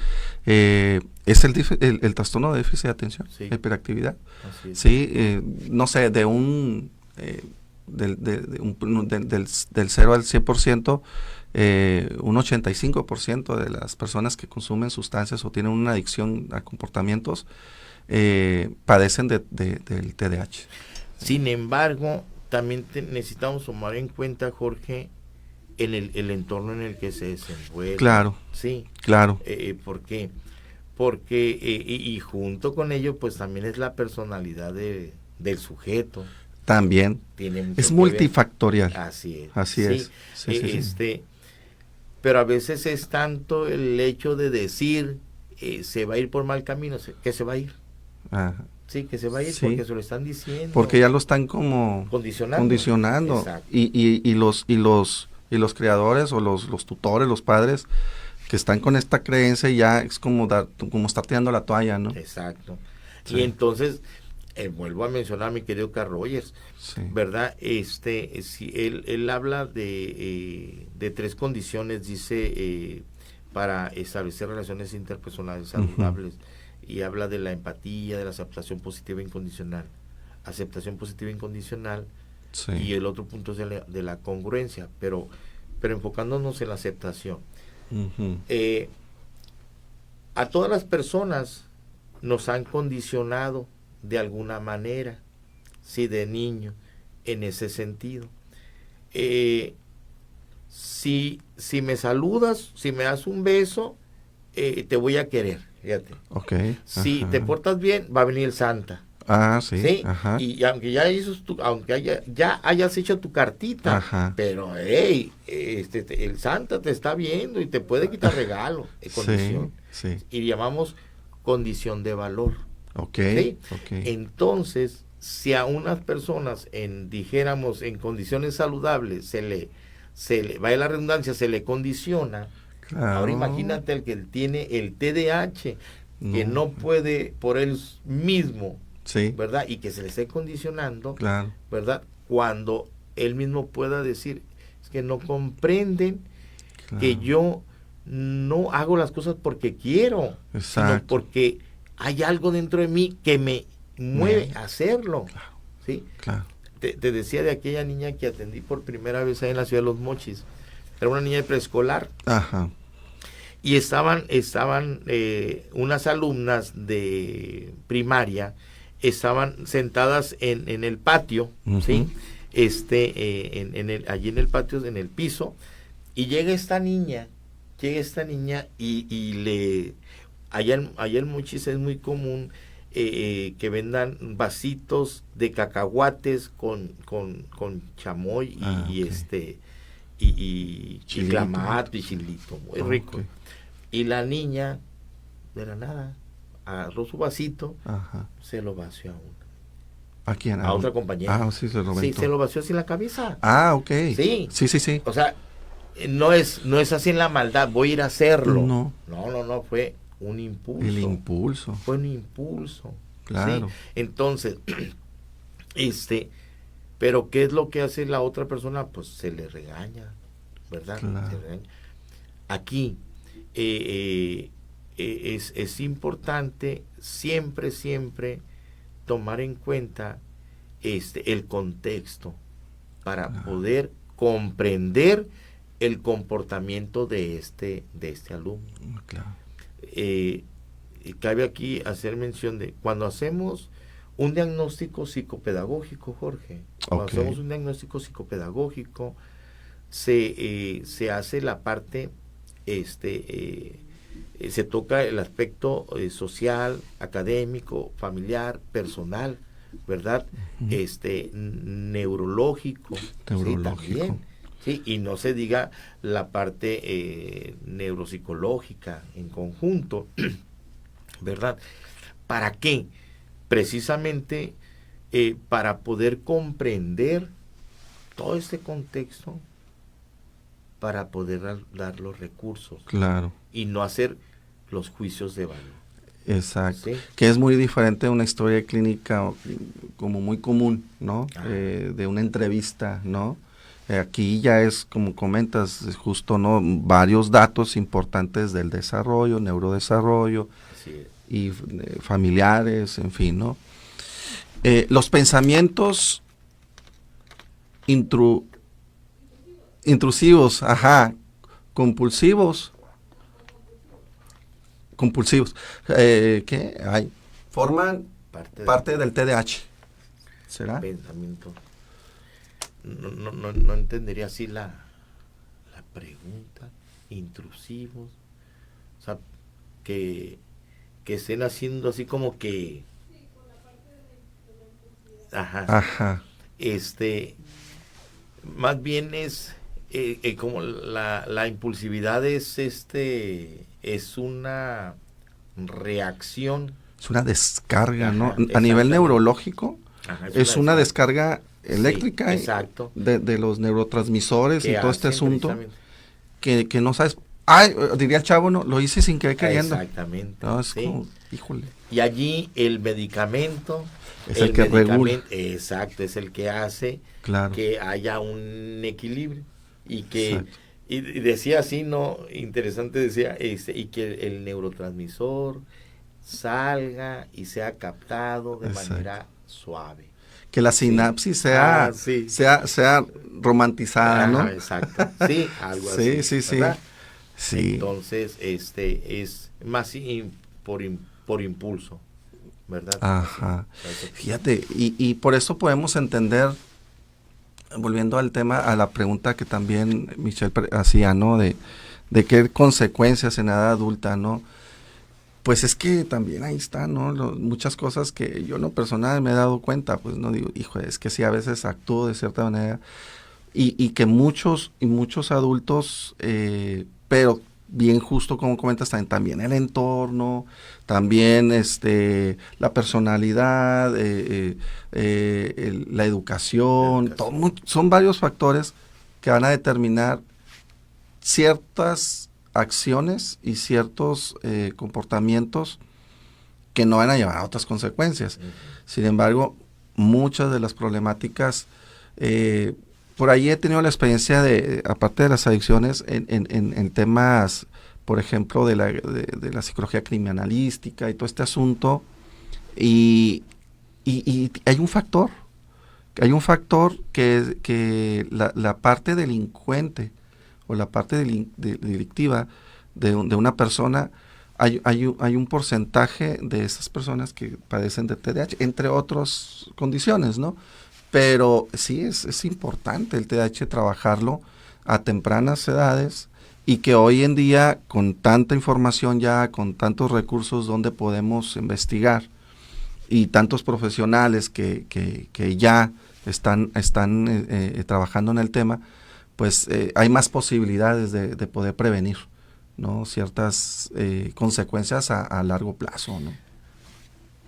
es el trastorno de déficit de atención, Sí. hiperactividad. Así es. Sí, no sé, del 0 al 100%, un 85% de las personas que consumen sustancias o tienen una adicción a comportamientos padecen del TDAH. Sin embargo, también necesitamos tomar en cuenta, Jorge, el entorno en el que se desenvuelve. Claro, Sí. claro. ¿Por qué? Porque, y junto con ello, pues también es la personalidad del sujeto. También. Tiene mucho Es que multifactorial. ver. Así es. Así Sí. es. Sí, sí. Pero a veces es tanto el hecho de decir, se va a ir por mal camino, que se va a ir. Ajá. Sí, que se va a ir Sí. porque se lo están diciendo. Porque ya lo están como condicionando. Exacto. Y los creadores o los tutores, los padres que están con esta creencia, ya es como estar tirando la toalla, ¿no? Exacto. Sí. Y entonces, vuelvo a mencionar a mi querido Carl Rogers, Sí. ¿verdad? Si él habla de 3 condiciones, dice, para establecer relaciones interpersonales saludables. Y habla de la empatía, de la aceptación positiva e incondicional. Aceptación positiva e incondicional. Sí. Y el otro punto es de la congruencia, pero enfocándonos en la aceptación. Uh-huh. A todas las personas nos han condicionado de alguna manera, sí, de niño, en ese sentido. Si me saludas, si me das un beso, te voy a querer, fíjate. Okay. Si Ajá. te portas bien, va a venir el Santa. Ah, sí. ¿Sí? Ajá. Y aunque ya hayas hecho tu cartita, Ajá. pero hey, el Santa te está viendo y te puede quitar regalo. Condición. Sí. Y llamamos condición de valor. Okay. ¿Sí? Okay. Entonces, si a unas personas dijéramos en condiciones saludables se le vaya la redundancia, se le condiciona. Claro. Ahora imagínate el que tiene el TDAH, que no puede por él mismo, sí, ¿verdad? Y que se le esté condicionando, claro, ¿verdad? Cuando él mismo pueda decir, es que no comprenden que yo no hago las cosas porque quiero, sino porque hay algo dentro de mí que me mueve a hacerlo. Claro. ¿Sí? Claro. Te decía de aquella niña que atendí por primera vez ahí en la ciudad de Los Mochis. Era una niña de preescolar. Ajá. Y estaban unas alumnas de primaria, estaban sentadas en el patio, ¿sí? Allí en el patio, en el piso, y llega esta niña y allá en Mochis es muy común que vendan vasitos de cacahuates con chamoy y clamato y chilito, muy rico. Okay. Y la niña, de la nada, agarró su vasito, ajá, se lo vació a una. ¿A quién? A otra compañera. Ah, sí, se lo aventó. Sí, se lo vació así en la cabeza. Ah, ok. Sí. Sí. O sea, no es así en la maldad, voy a ir a hacerlo. No, fue un impulso. El impulso. Fue un impulso. Claro. ¿Sí? Entonces, pero ¿qué es lo que hace la otra persona? Pues se le regaña, ¿verdad? Claro. Se le regaña. Aquí es importante siempre tomar en cuenta el contexto para poder comprender el comportamiento de este alumno. Claro. Cabe aquí hacer mención de cuando hacemos un diagnóstico psicopedagógico, Jorge, cuando hacemos un diagnóstico psicopedagógico se hace la parte se toca el aspecto social, académico, familiar, personal, ¿verdad? Neurológico, ¿sí? También, ¿sí? Y no se diga la parte neuropsicológica en conjunto, ¿verdad? ¿Para qué? Precisamente para poder comprender todo este contexto, para poder dar los recursos Claro. y no hacer los juicios de valor. Exacto. ¿Sí? Que es muy diferente de una historia clínica como muy común, ¿no? De una entrevista, ¿no? Aquí ya es, como comentas, es justo, ¿no? Varios datos importantes del desarrollo, neurodesarrollo y familiares, en fin, ¿no? Los pensamientos intrusivos, compulsivos, ¿qué hay? Forman parte del TDAH. ¿Será? Pensamiento. No entendería así la pregunta. Intrusivos. O sea, que estén haciendo así como que... Ajá. Más bien es como la impulsividad es una reacción. Es una descarga, ¿no? A nivel neurológico, es una descarga eléctrica, sí, exacto, de los neurotransmisores y todo este asunto que no sabes. Diría el chavo, no, lo hice sin querer queriendo. Exactamente. No, es como, híjole. Y allí el medicamento es el que regula. Exacto, es el que hace que haya un equilibrio y que y decía así, no, interesante, decía y que el neurotransmisor salga y sea captado de manera suave. Que la sinapsis sea romantizada, ¿no? Exacto. Sí, algo así. Sí. Entonces, es más por impulso, ¿verdad? Ajá. Fíjate, y por eso podemos entender, volviendo al tema, a la pregunta que también Michelle hacía, ¿no? De qué consecuencias en edad adulta, ¿no? Pues es que también ahí está, ¿no? Muchas cosas que yo en lo personal me he dado cuenta, pues no digo, hijo, es que sí, a veces actúo de cierta manera y que muchos adultos, pero bien justo como comentas, también el entorno, también la personalidad, la educación. Son varios factores que van a determinar ciertas acciones y ciertos comportamientos que no van a llevar a otras consecuencias. Sin embargo, muchas de las problemáticas, por ahí he tenido la experiencia aparte de las adicciones, en temas, por ejemplo, de la psicología criminalística y todo este asunto, y hay un factor que la parte delincuente o la parte delictiva de una persona, hay un porcentaje de esas personas que padecen de TDAH, entre otras condiciones, ¿no? Pero sí es importante el TDAH trabajarlo a tempranas edades y que hoy en día, con tanta información ya, con tantos recursos donde podemos investigar y tantos profesionales que ya están trabajando en el tema, pues hay más posibilidades de poder prevenir, ¿no? Ciertas consecuencias a largo plazo, ¿no?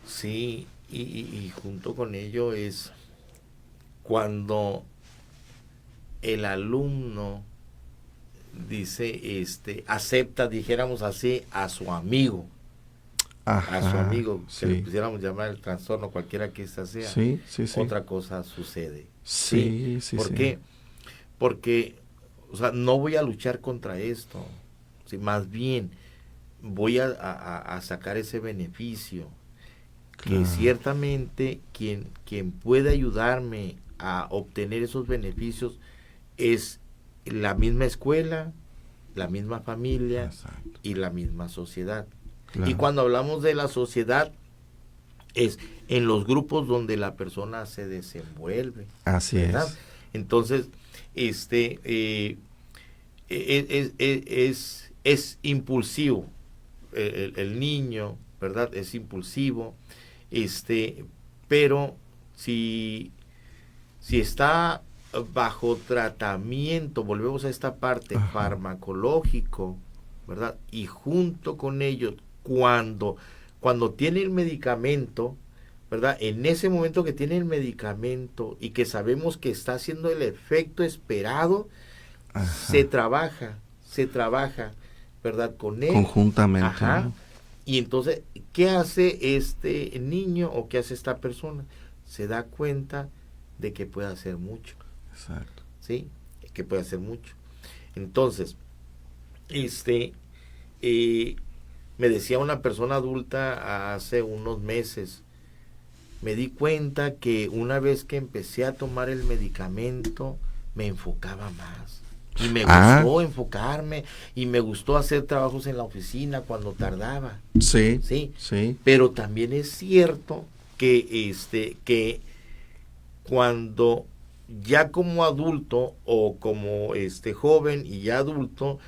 Sí, y junto con ello es cuando el alumno dice, acepta, dijéramos así, a su amigo, que le pudiéramos llamar el trastorno, cualquiera que ésta sea, otra cosa sucede. ¿Por qué? Porque, o sea, no voy a luchar contra esto, ¿sí? Más bien voy a sacar ese beneficio, que ciertamente quien puede ayudarme a obtener esos beneficios es la misma escuela, la misma familia y la misma sociedad. Y cuando hablamos de la sociedad, es en los grupos donde la persona se desenvuelve. Así ¿verdad? es. Entonces, es impulsivo. El niño, ¿verdad? Es impulsivo. Pero si está bajo tratamiento, volvemos a esta parte farmacológico, ¿verdad? Y junto con ello, cuando tiene el medicamento, ¿verdad? En ese momento que tiene el medicamento y que sabemos que está haciendo el efecto esperado, se trabaja, ¿verdad? Con él. Conjuntamente. Ajá. ¿no? Y entonces, ¿qué hace este niño o qué hace esta persona? Se da cuenta de que puede hacer mucho. Exacto. ¿Sí? Que puede hacer mucho. Entonces, me decía una persona adulta hace unos meses, me di cuenta que una vez que empecé a tomar el medicamento, me enfocaba más. Y me gustó enfocarme, y me gustó hacer trabajos en la oficina cuando tardaba. Sí, Sí. sí. Pero también es cierto que que cuando ya como adulto o como joven y ya adulto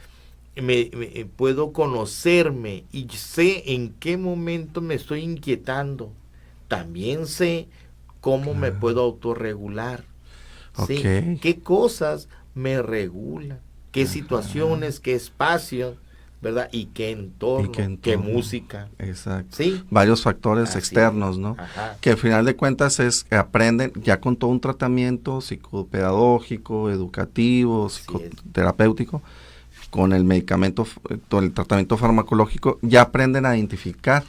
me puedo conocerme y sé en qué momento me estoy inquietando. También sé cómo me puedo autorregular. ¿Sí? Ok. ¿Qué cosas me regulan? ¿Qué situaciones, qué espacios, ¿verdad? Y qué entorno, qué música. Exacto. ¿Sí? Varios factores Así externos, es. ¿no? Ajá. Que al final de cuentas es que aprenden ya con todo un tratamiento psicopedagógico, educativo, psicoterapéutico, con el medicamento, todo el tratamiento farmacológico, ya aprenden a identificar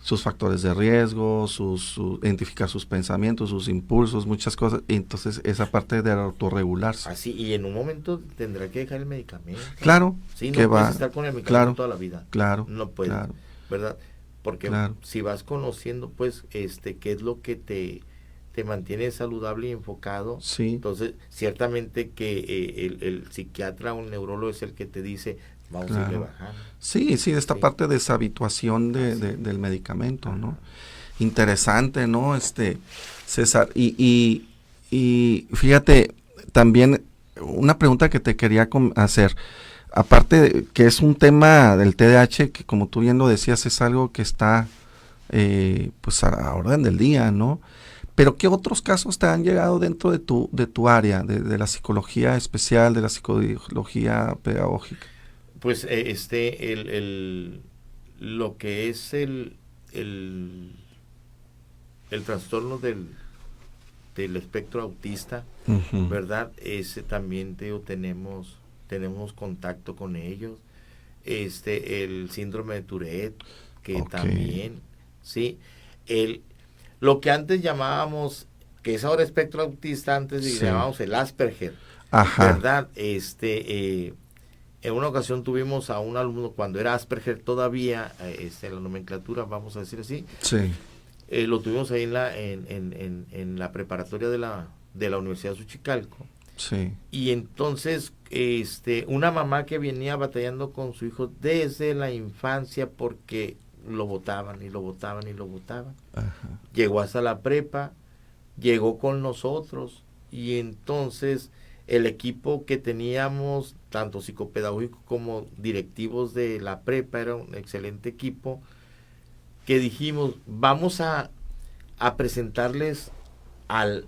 sus factores de riesgo, identificar sus pensamientos, sus impulsos, muchas cosas, y entonces esa parte de autorregularse. Así, y en un momento tendrá que dejar el medicamento. Claro. Sí, no puedes estar con el medicamento toda la vida. Claro. No puedes, claro, ¿verdad? Porque si vas conociendo, pues, qué es lo que te mantiene saludable y enfocado, sí. Entonces, ciertamente que el psiquiatra o el neurólogo es el que te dice, vamos a irle bajando. Sí, esta parte de deshabituación del medicamento, ¿no? Interesante, ¿no? César, y fíjate, también una pregunta que te quería hacer, aparte de que es un tema del TDAH, que como tú bien lo decías, es algo que está pues a la orden del día, ¿no? Pero ¿qué otros casos te han llegado dentro de tu área, de la psicología especial, de la psicología pedagógica? Pues lo que es el trastorno del espectro autista, ¿verdad? Ese también tenemos contacto con ellos. El síndrome de Tourette, que también, sí. Lo que antes llamábamos, que es ahora espectro autista, antes llamábamos el Asperger, ¿verdad? En una ocasión tuvimos a un alumno cuando era Asperger todavía, en la nomenclatura, vamos a decir así. Sí. Lo tuvimos ahí en la preparatoria de la Universidad de Xochicalco. Sí. Y entonces, una mamá que venía batallando con su hijo desde la infancia porque lo botaban y lo botaban y lo botaban. Ajá. Llegó hasta la prepa, llegó con nosotros y entonces el equipo que teníamos, tanto psicopedagógico como directivos de la prepa, era un excelente equipo, que dijimos, vamos a presentarles al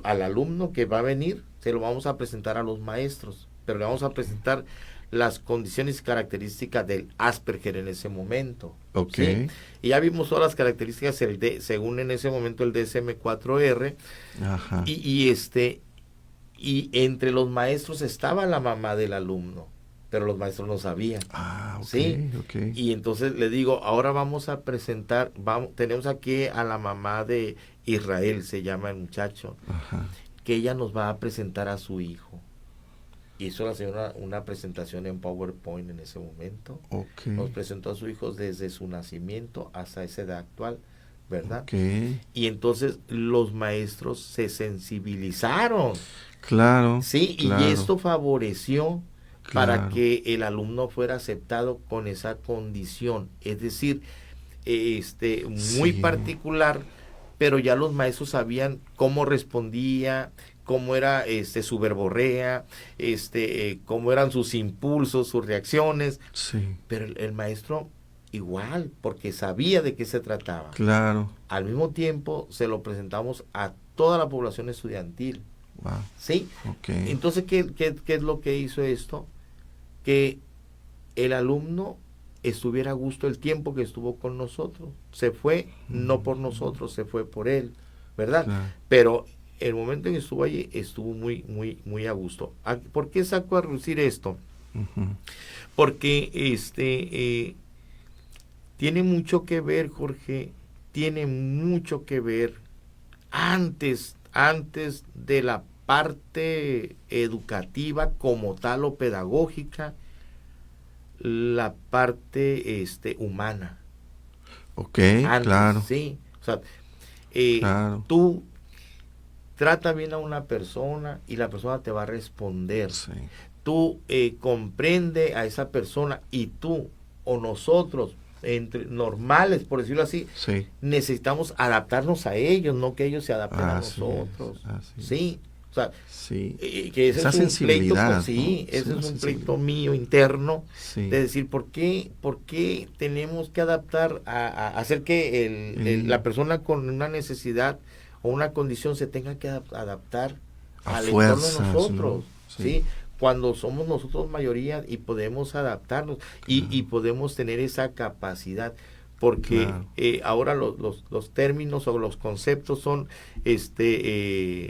alumno que va a venir, se lo vamos a presentar a los maestros, pero le vamos a presentar las condiciones y características del Asperger en ese momento. Okay. ¿Sí? Y ya vimos todas las características según en ese momento el DSM-4R. Ajá. Y entre los maestros estaba la mamá del alumno, pero los maestros no sabían. Okay, ¿sí? Okay. Y entonces le digo, ahora vamos a presentar, tenemos aquí a la mamá de Israel, se llama el muchacho, que ella nos va a presentar a su hijo. Hizo la señora una presentación en PowerPoint en ese momento. Okay. Nos presentó a su hijo desde su nacimiento hasta esa edad actual, ¿verdad? Okay. Y entonces los maestros se sensibilizaron. Claro. Sí, claro. y esto favoreció para que el alumno fuera aceptado con esa condición. Es decir, muy particular, pero ya los maestros sabían cómo respondía, cómo era su verborrea, cómo eran sus impulsos, sus reacciones. Sí. Pero el maestro igual, porque sabía de qué se trataba. Claro. Al mismo tiempo se lo presentamos a toda la población estudiantil. Wow. ¿Sí? Okay. Entonces, ¿qué es lo que hizo esto? Que el alumno estuviera a gusto el tiempo que estuvo con nosotros. Se fue no por nosotros, se fue por él, ¿verdad? Claro. Pero el momento en que estuvo allí, estuvo muy, muy, muy a gusto. ¿Por qué saco a relucir esto? Ujú. Porque tiene mucho que ver, Jorge, tiene mucho que ver antes de la parte educativa como tal o pedagógica, la parte humana. Ok, Antes, claro, sí. O sea, claro. tú trata bien a una persona y la persona te va a responder. Sí, Tú comprende a esa persona y tú o nosotros, entre normales, por decirlo así, sí. necesitamos adaptarnos a ellos, no que ellos se adapten a Así nosotros. es, así Sí, o sea, sí. que ese Esa es un pleito, sensibilidad, sí, ¿no? Es ese una es un sensibilidad. pleito mío interno Sí. de decir por qué tenemos que adaptar a hacer que la persona con una necesidad o una condición se tenga que adaptar A al entorno de fuerzas, ¿no? nosotros, Sí, ¿sí? Cuando somos nosotros mayoría y podemos adaptarnos y claro, podemos tener esa capacidad, porque claro. ahora los términos o los conceptos son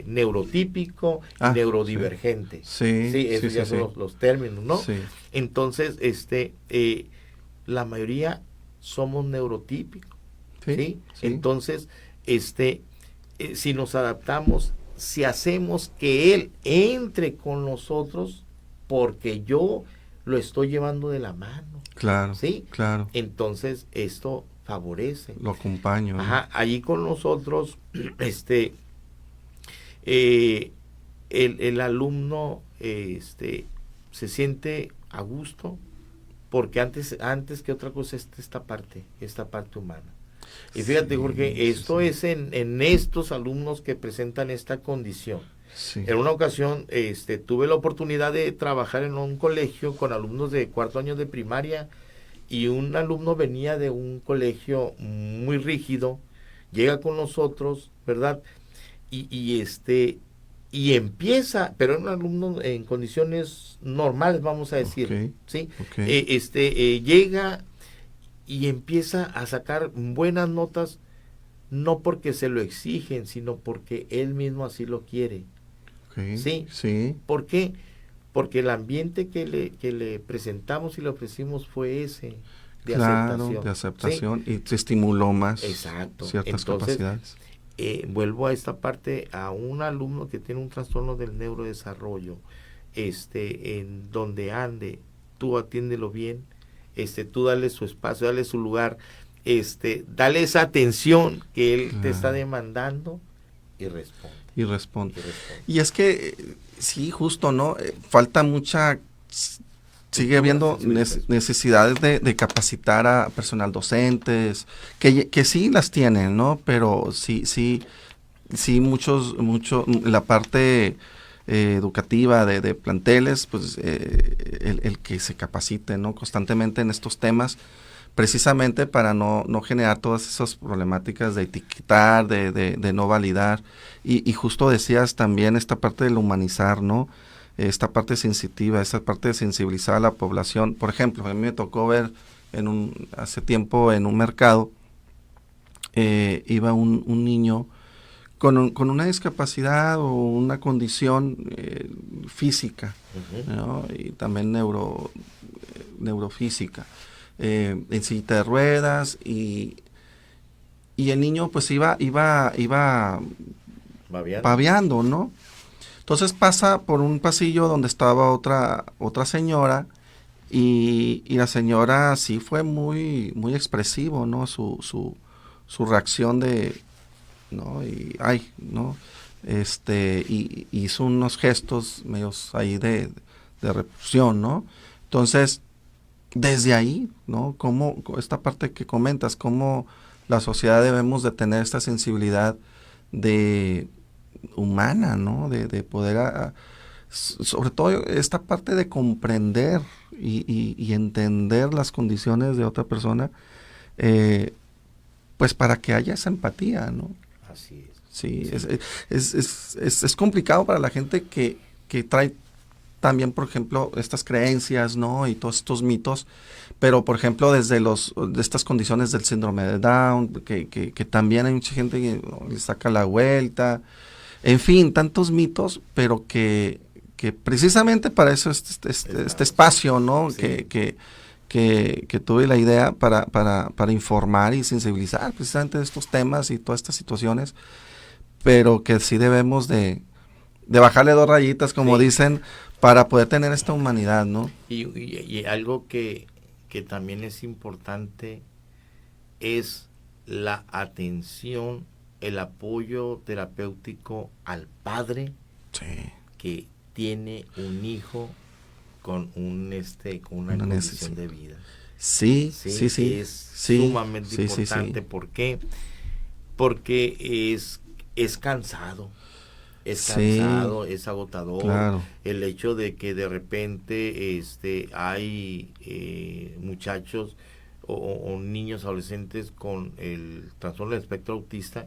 neurotípico y Ah, sí. neurodivergente. Sí, Sí, sí, esos sí, ya son sí. los términos, ¿no? Sí, Entonces, la mayoría somos neurotípicos, sí, ¿sí? sí. Entonces, si nos adaptamos, si hacemos que él entre con nosotros, porque yo lo estoy llevando de la mano, Claro, ¿sí? claro. Entonces, esto favorece. Lo acompaño, ¿no? Ajá, allí con nosotros, eh, el alumno se siente a gusto, porque antes que otra cosa es esta parte humana. Y fíjate, Sí, Jorge, sí, esto sí. es en estos alumnos que presentan esta condición. Sí. En una ocasión tuve la oportunidad de trabajar en un colegio con alumnos de 4º año de primaria, y un alumno venía de un colegio muy rígido, llega con nosotros, ¿verdad? Y empieza, pero era un alumno en condiciones normales, vamos a decir, Ok, ¿sí? ok. Llega y empieza a sacar buenas notas, no porque se lo exigen, sino porque él mismo así lo quiere, Ok, ¿sí? sí, ¿Por qué? Porque el ambiente que le presentamos y le ofrecimos fue ese, de claro, de aceptación, ¿sí? aceptación y te estimuló más Exacto. ciertas Entonces, capacidades. vuelvo a esta parte, a un alumno que tiene un trastorno del neurodesarrollo, en donde ande, tú atiéndelo bien, tú dale su espacio, dale su lugar, dale esa atención que él te está Claro. demandando y responde. Y responde. Y responde. Y es que, sí, justo, ¿no? Falta mucha, sigue habiendo necesidades de capacitar a personal docentes, que sí las tienen, ¿no? Pero sí, la parte educativa de planteles, pues el que se capacite, ¿no? Constantemente en estos temas, precisamente para no generar todas esas problemáticas de etiquetar, de no validar. Y justo decías también esta parte del humanizar, ¿no? Esta parte sensitiva, esta parte de sensibilizar a la población. Por ejemplo, a mí me tocó ver hace tiempo en un mercado, iba un niño con una discapacidad o una condición física, ¿no? Y también neurofísica, en silla de ruedas, y el niño pues iba babeando, ¿no? Entonces pasa por un pasillo donde estaba otra señora, y la señora sí fue muy muy expresivo, ¿no? Su reacción de, ¿no? Y ay, ¿no? Y hizo unos gestos medios ahí de repulsión, ¿no? Entonces, desde ahí, ¿no? Como esta parte que comentas, cómo la sociedad debemos de tener esta sensibilidad de humana, ¿no? De poder, sobre todo esta parte de comprender y entender las condiciones de otra persona, pues para que haya esa empatía, ¿no? Así es. Sí, Sí. es complicado para la gente que trae también, por ejemplo, estas creencias, ¿no? Y todos estos mitos, pero por ejemplo de estas condiciones del síndrome de Down, que también hay mucha gente que, ¿no?, le saca la vuelta, En fin, tantos mitos, pero que precisamente para eso este espacio, ¿no? Sí. Que tuve la idea para informar y sensibilizar precisamente de estos temas y todas estas situaciones, pero que sí debemos de bajarle 2 rayitas, como Sí. dicen, para poder tener esta humanidad, ¿no? Y algo que también es importante es la atención, el apoyo terapéutico al padre Sí. que tiene un hijo con con una Una condición necesidad. de vida. Sí, Sí, sí, sí. es Sí, sumamente sí, sí, importante. sí. ¿Por qué? Porque es cansado. Es Sí, cansado, es agotador. claro. El hecho de que de repente hay muchachos o niños adolescentes con el trastorno del espectro autista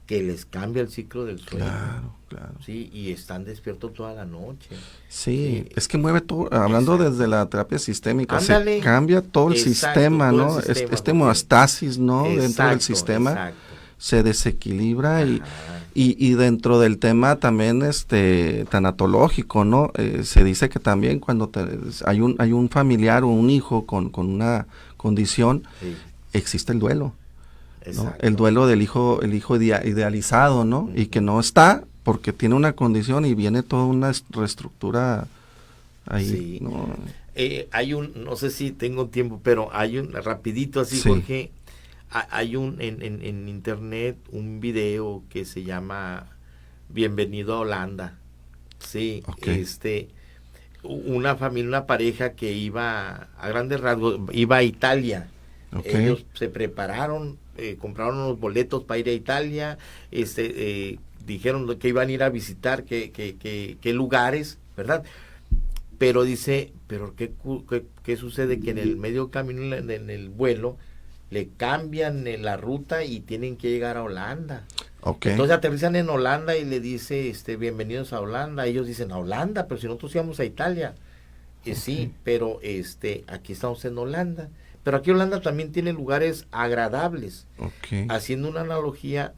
que les cambia el ciclo del sueño. Claro, claro. Sí, y están despiertos toda la noche. Sí, Sí, es que mueve todo, hablando exacto. desde la terapia sistémica, se Ándale. cambia todo el Exacto, sistema, todo el ¿no? sistema, Este porque homeostasis, ¿no? Dentro del exacto, sistema exacto. se desequilibra Ajá. y dentro del tema también tanatológico, ¿no? Se dice que también cuando hay un familiar o un hijo con una condición, Sí, existe el duelo, ¿no? exacto. El duelo del hijo, idealizado, ¿no? Y que no está porque tiene una condición y viene toda una reestructura ahí, Sí. ¿no? No sé si tengo tiempo, pero hay rapidito así, Sí. Jorge, hay en internet un video que se llama Bienvenido a Holanda. Sí, Ok. una familia, una pareja que iba a grandes rasgos, iba a Italia. Ok. Ellos se prepararon, compraron unos boletos para ir a Italia, dijeron que iban a ir a visitar qué lugares, ¿verdad? Pero dice, pero ¿qué sucede? Que en el medio camino, en el vuelo, le cambian la ruta y tienen que llegar a Holanda. Ok. Entonces aterrizan en Holanda y le dice, bienvenidos a Holanda. Ellos dicen, a Holanda, pero si nosotros íbamos a Italia. Sí, pero aquí estamos en Holanda. Pero aquí Holanda también tiene lugares agradables. Ok. Haciendo una analogía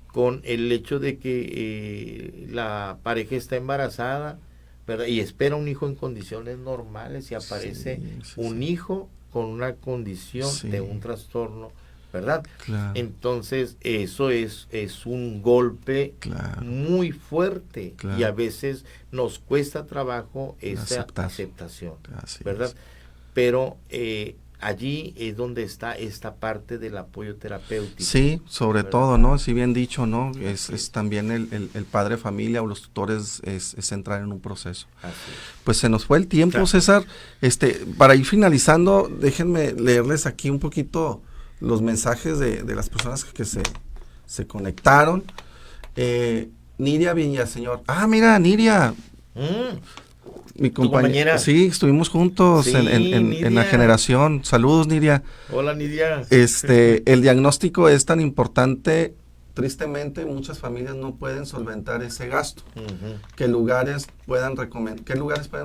con el hecho de que la pareja está embarazada, ¿verdad? Y espera un hijo en condiciones normales y aparece Sí, sí, un sí. hijo con una condición Sí. de un trastorno, ¿verdad? Claro. Entonces eso es un golpe Claro. muy fuerte Claro. y a veces nos cuesta trabajo esa Aceptar. aceptación, Así ¿verdad? es. Pero allí es donde está esta parte del apoyo terapéutico. Sí, sobre ¿verdad? todo, ¿no? Si bien dicho, ¿no? Así Es también el padre de familia o los tutores es entrar en un proceso. Así es. Pues se nos fue el tiempo, Claro. César. Para ir finalizando, déjenme leerles aquí un poquito los mensajes de las personas que se conectaron. Niria Villaseñor. Ah, mira, Niria, mi compañera. Sí, estuvimos juntos Sí, en la Nidia. generación. Saludos, Niria. Hola, Nidia. El diagnóstico es tan importante. Tristemente, muchas familias no pueden solventar ese gasto. Ujú. ¿Qué lugares pueden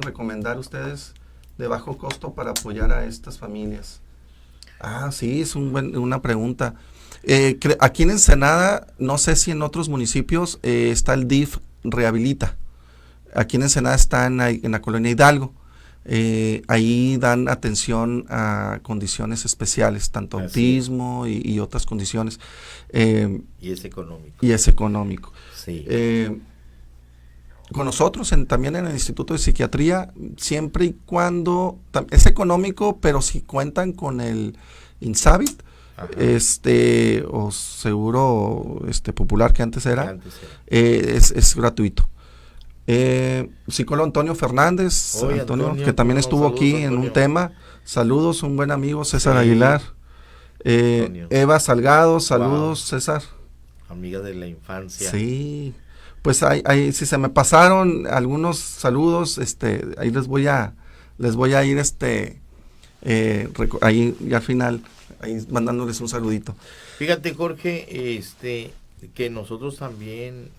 recomendar ustedes de bajo costo para apoyar a estas familias? Ah, sí, es una pregunta. Aquí en Ensenada, no sé si en otros municipios está el DIF Rehabilita. Aquí en Ensenada está en la colonia Hidalgo. Ahí dan atención a condiciones especiales, tanto Así autismo y otras condiciones. Y es económico. Y es económico. Sí. Con nosotros también en el Instituto de Psiquiatría, siempre y cuando es económico, pero si cuentan con el INSABIT, Ajá. o seguro popular que antes era, Antes era. es gratuito. Psicólogo Antonio Fernández, Oye, Antonio, que también estuvo saludos, aquí en Antonio. un tema. Saludos, un buen amigo, César Sí. Aguilar. Antonio. Eva Salgado, saludos, César. Amiga de la infancia. Sí, pues si se me pasaron algunos saludos, ahí les voy a ir, ahí y al final, ahí mandándoles un saludito. Fíjate, Jorge, que nosotros también,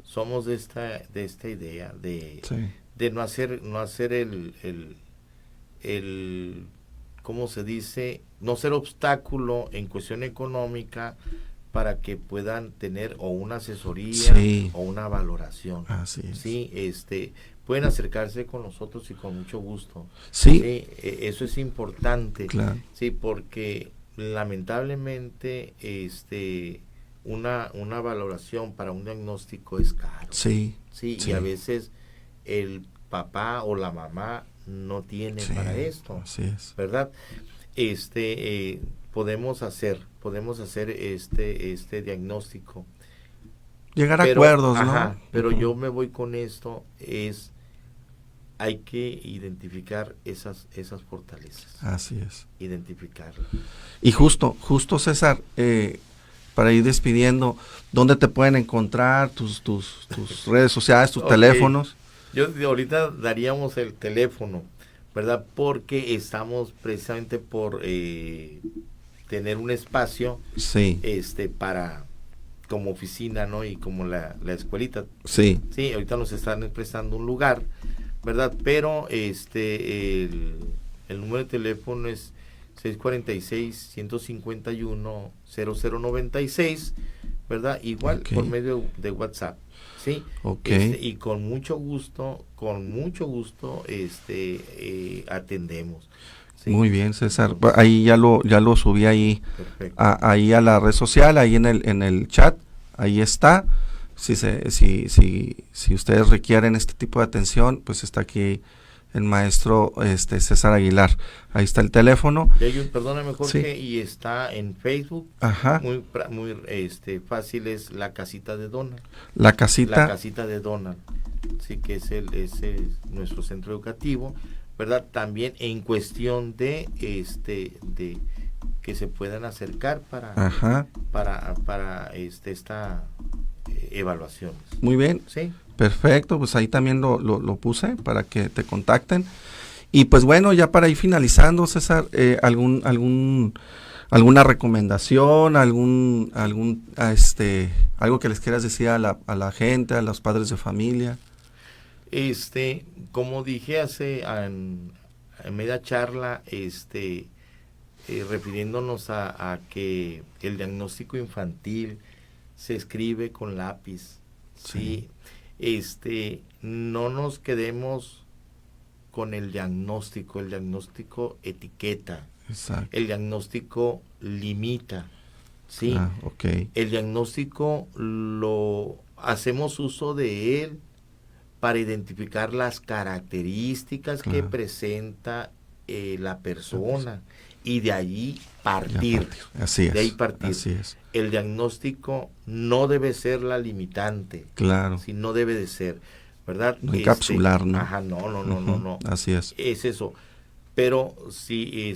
somos de esta idea Sí, de no hacer ¿cómo se dice? No ser obstáculo en cuestión económica para que puedan tener o una asesoría Sí. o una valoración. Así es. Sí, pueden acercarse con nosotros y con mucho gusto. Sí. Eso es importante. Claro. Sí, porque lamentablemente una valoración para un diagnóstico es caro. Sí. Sí, Sí. y a veces el papá o la mamá no tiene Sí, para esto, así es. ¿verdad? Podemos hacer este diagnóstico. Llegar a acuerdos, ¿no? Ajá, pero Ujú. yo me voy con esto, hay que identificar esas fortalezas. Así es. Identificarlas. Y justo César, para ir despidiendo, ¿dónde te pueden encontrar? Tus redes sociales, tus Ok. teléfonos. Yo ahorita daríamos el teléfono, ¿verdad? Porque estamos precisamente por tener un espacio Sí, para como oficina, ¿no? Y como la escuelita. sí. Sí, ahorita nos están prestando un lugar, ¿verdad? Pero el número de teléfono es 646-151-0096, ¿verdad? Igual Ok. por medio de WhatsApp, ¿sí? Ok. Y con mucho gusto, atendemos. ¿sí? Muy bien, César. Ahí ya lo subí ahí, Perfecto. ahí a la red social, ahí en el chat, ahí está. Si ustedes requieren este tipo de atención, pues está aquí el maestro César Aguilar. Ahí está el teléfono. Perdóname, Jorge, Sí. y está en Facebook. Ajá. Muy fácil, es La Casita de Donald. La casita. La Casita de Donald, sí, que ese es nuestro centro educativo, ¿verdad? También en cuestión de que se puedan acercar para Ajá. esta evaluaciones. Muy bien. Sí. Perfecto, pues ahí también lo puse para que te contacten. Y pues bueno, ya para ir finalizando, César, alguna recomendación, algo que les quieras decir a la gente, a los padres de familia. Como dije en media charla, refiriéndonos a que el diagnóstico infantil se escribe con lápiz, ¿sí? No nos quedemos con el diagnóstico etiqueta, Exacto. el diagnóstico limita, ¿sí? Ok. El diagnóstico hacemos uso de él para identificar las características que Claro. presenta la persona y de allí partir. Así es. De ahí partir. Así es. El diagnóstico no debe ser la limitante. Claro. Sí, no debe de ser, ¿verdad? No encapsular, ¿no? Ajá, no. Así es. Es eso. Pero si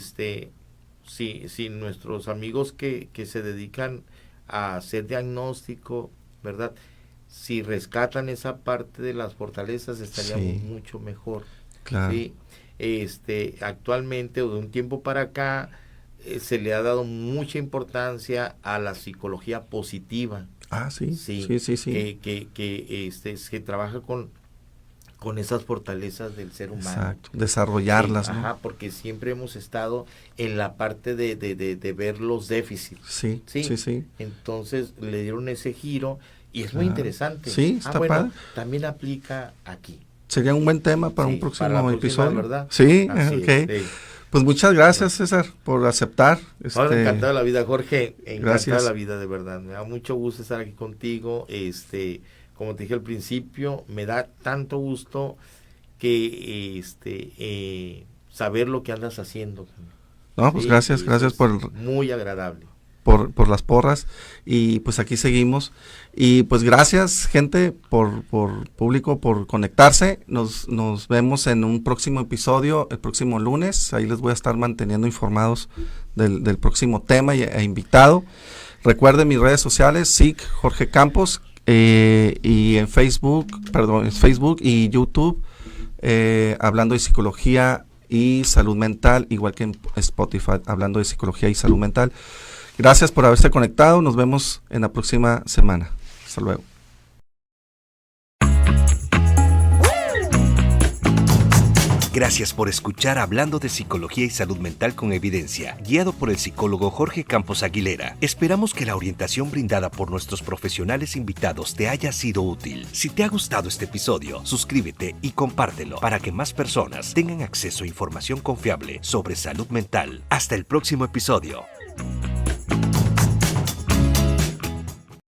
nuestros amigos que se dedican a hacer diagnóstico, ¿verdad? Si rescatan esa parte de las fortalezas, estaríamos mucho mejor. Claro. ¿sí? Actualmente o de un tiempo para acá se le ha dado mucha importancia a la psicología positiva. Ah, sí. Sí. Que trabaja con esas fortalezas del ser humano. Exacto. Desarrollarlas, sí, ¿no? Ajá, porque siempre hemos estado en la parte de ver los déficits. Sí. Entonces le dieron ese giro y es muy interesante. Sí, está padre. También aplica aquí. Sería un buen tema para un para próximo la próxima, episodio. ¿verdad? Sí, Así ok. es, sí. Pues muchas gracias, César, por aceptar. Encantado de la vida, Jorge. Encantado Gracias. de la vida, de verdad. Me da mucho gusto estar aquí contigo. Como te dije al principio, me da tanto gusto que saber lo que andas haciendo. No, pues gracias por muy agradable. Por las porras, y pues aquí seguimos, y pues gracias, gente, por público, por conectarse. Nos vemos en un próximo episodio el próximo lunes. Ahí les voy a estar manteniendo informados del próximo tema e invitado. Recuerden mis redes sociales, SIC Jorge Campos, y en Facebook y YouTube, hablando de psicología y salud mental, igual que en Spotify, hablando de psicología y salud mental. Gracias por haberse conectado. Nos vemos en la próxima semana. Hasta luego. Gracias por escuchar Hablando de Psicología y Salud Mental con Evidencia, guiado por el psicólogo Jorge Campos Aguilera. Esperamos que la orientación brindada por nuestros profesionales invitados te haya sido útil. Si te ha gustado este episodio, suscríbete y compártelo para que más personas tengan acceso a información confiable sobre salud mental. Hasta el próximo episodio.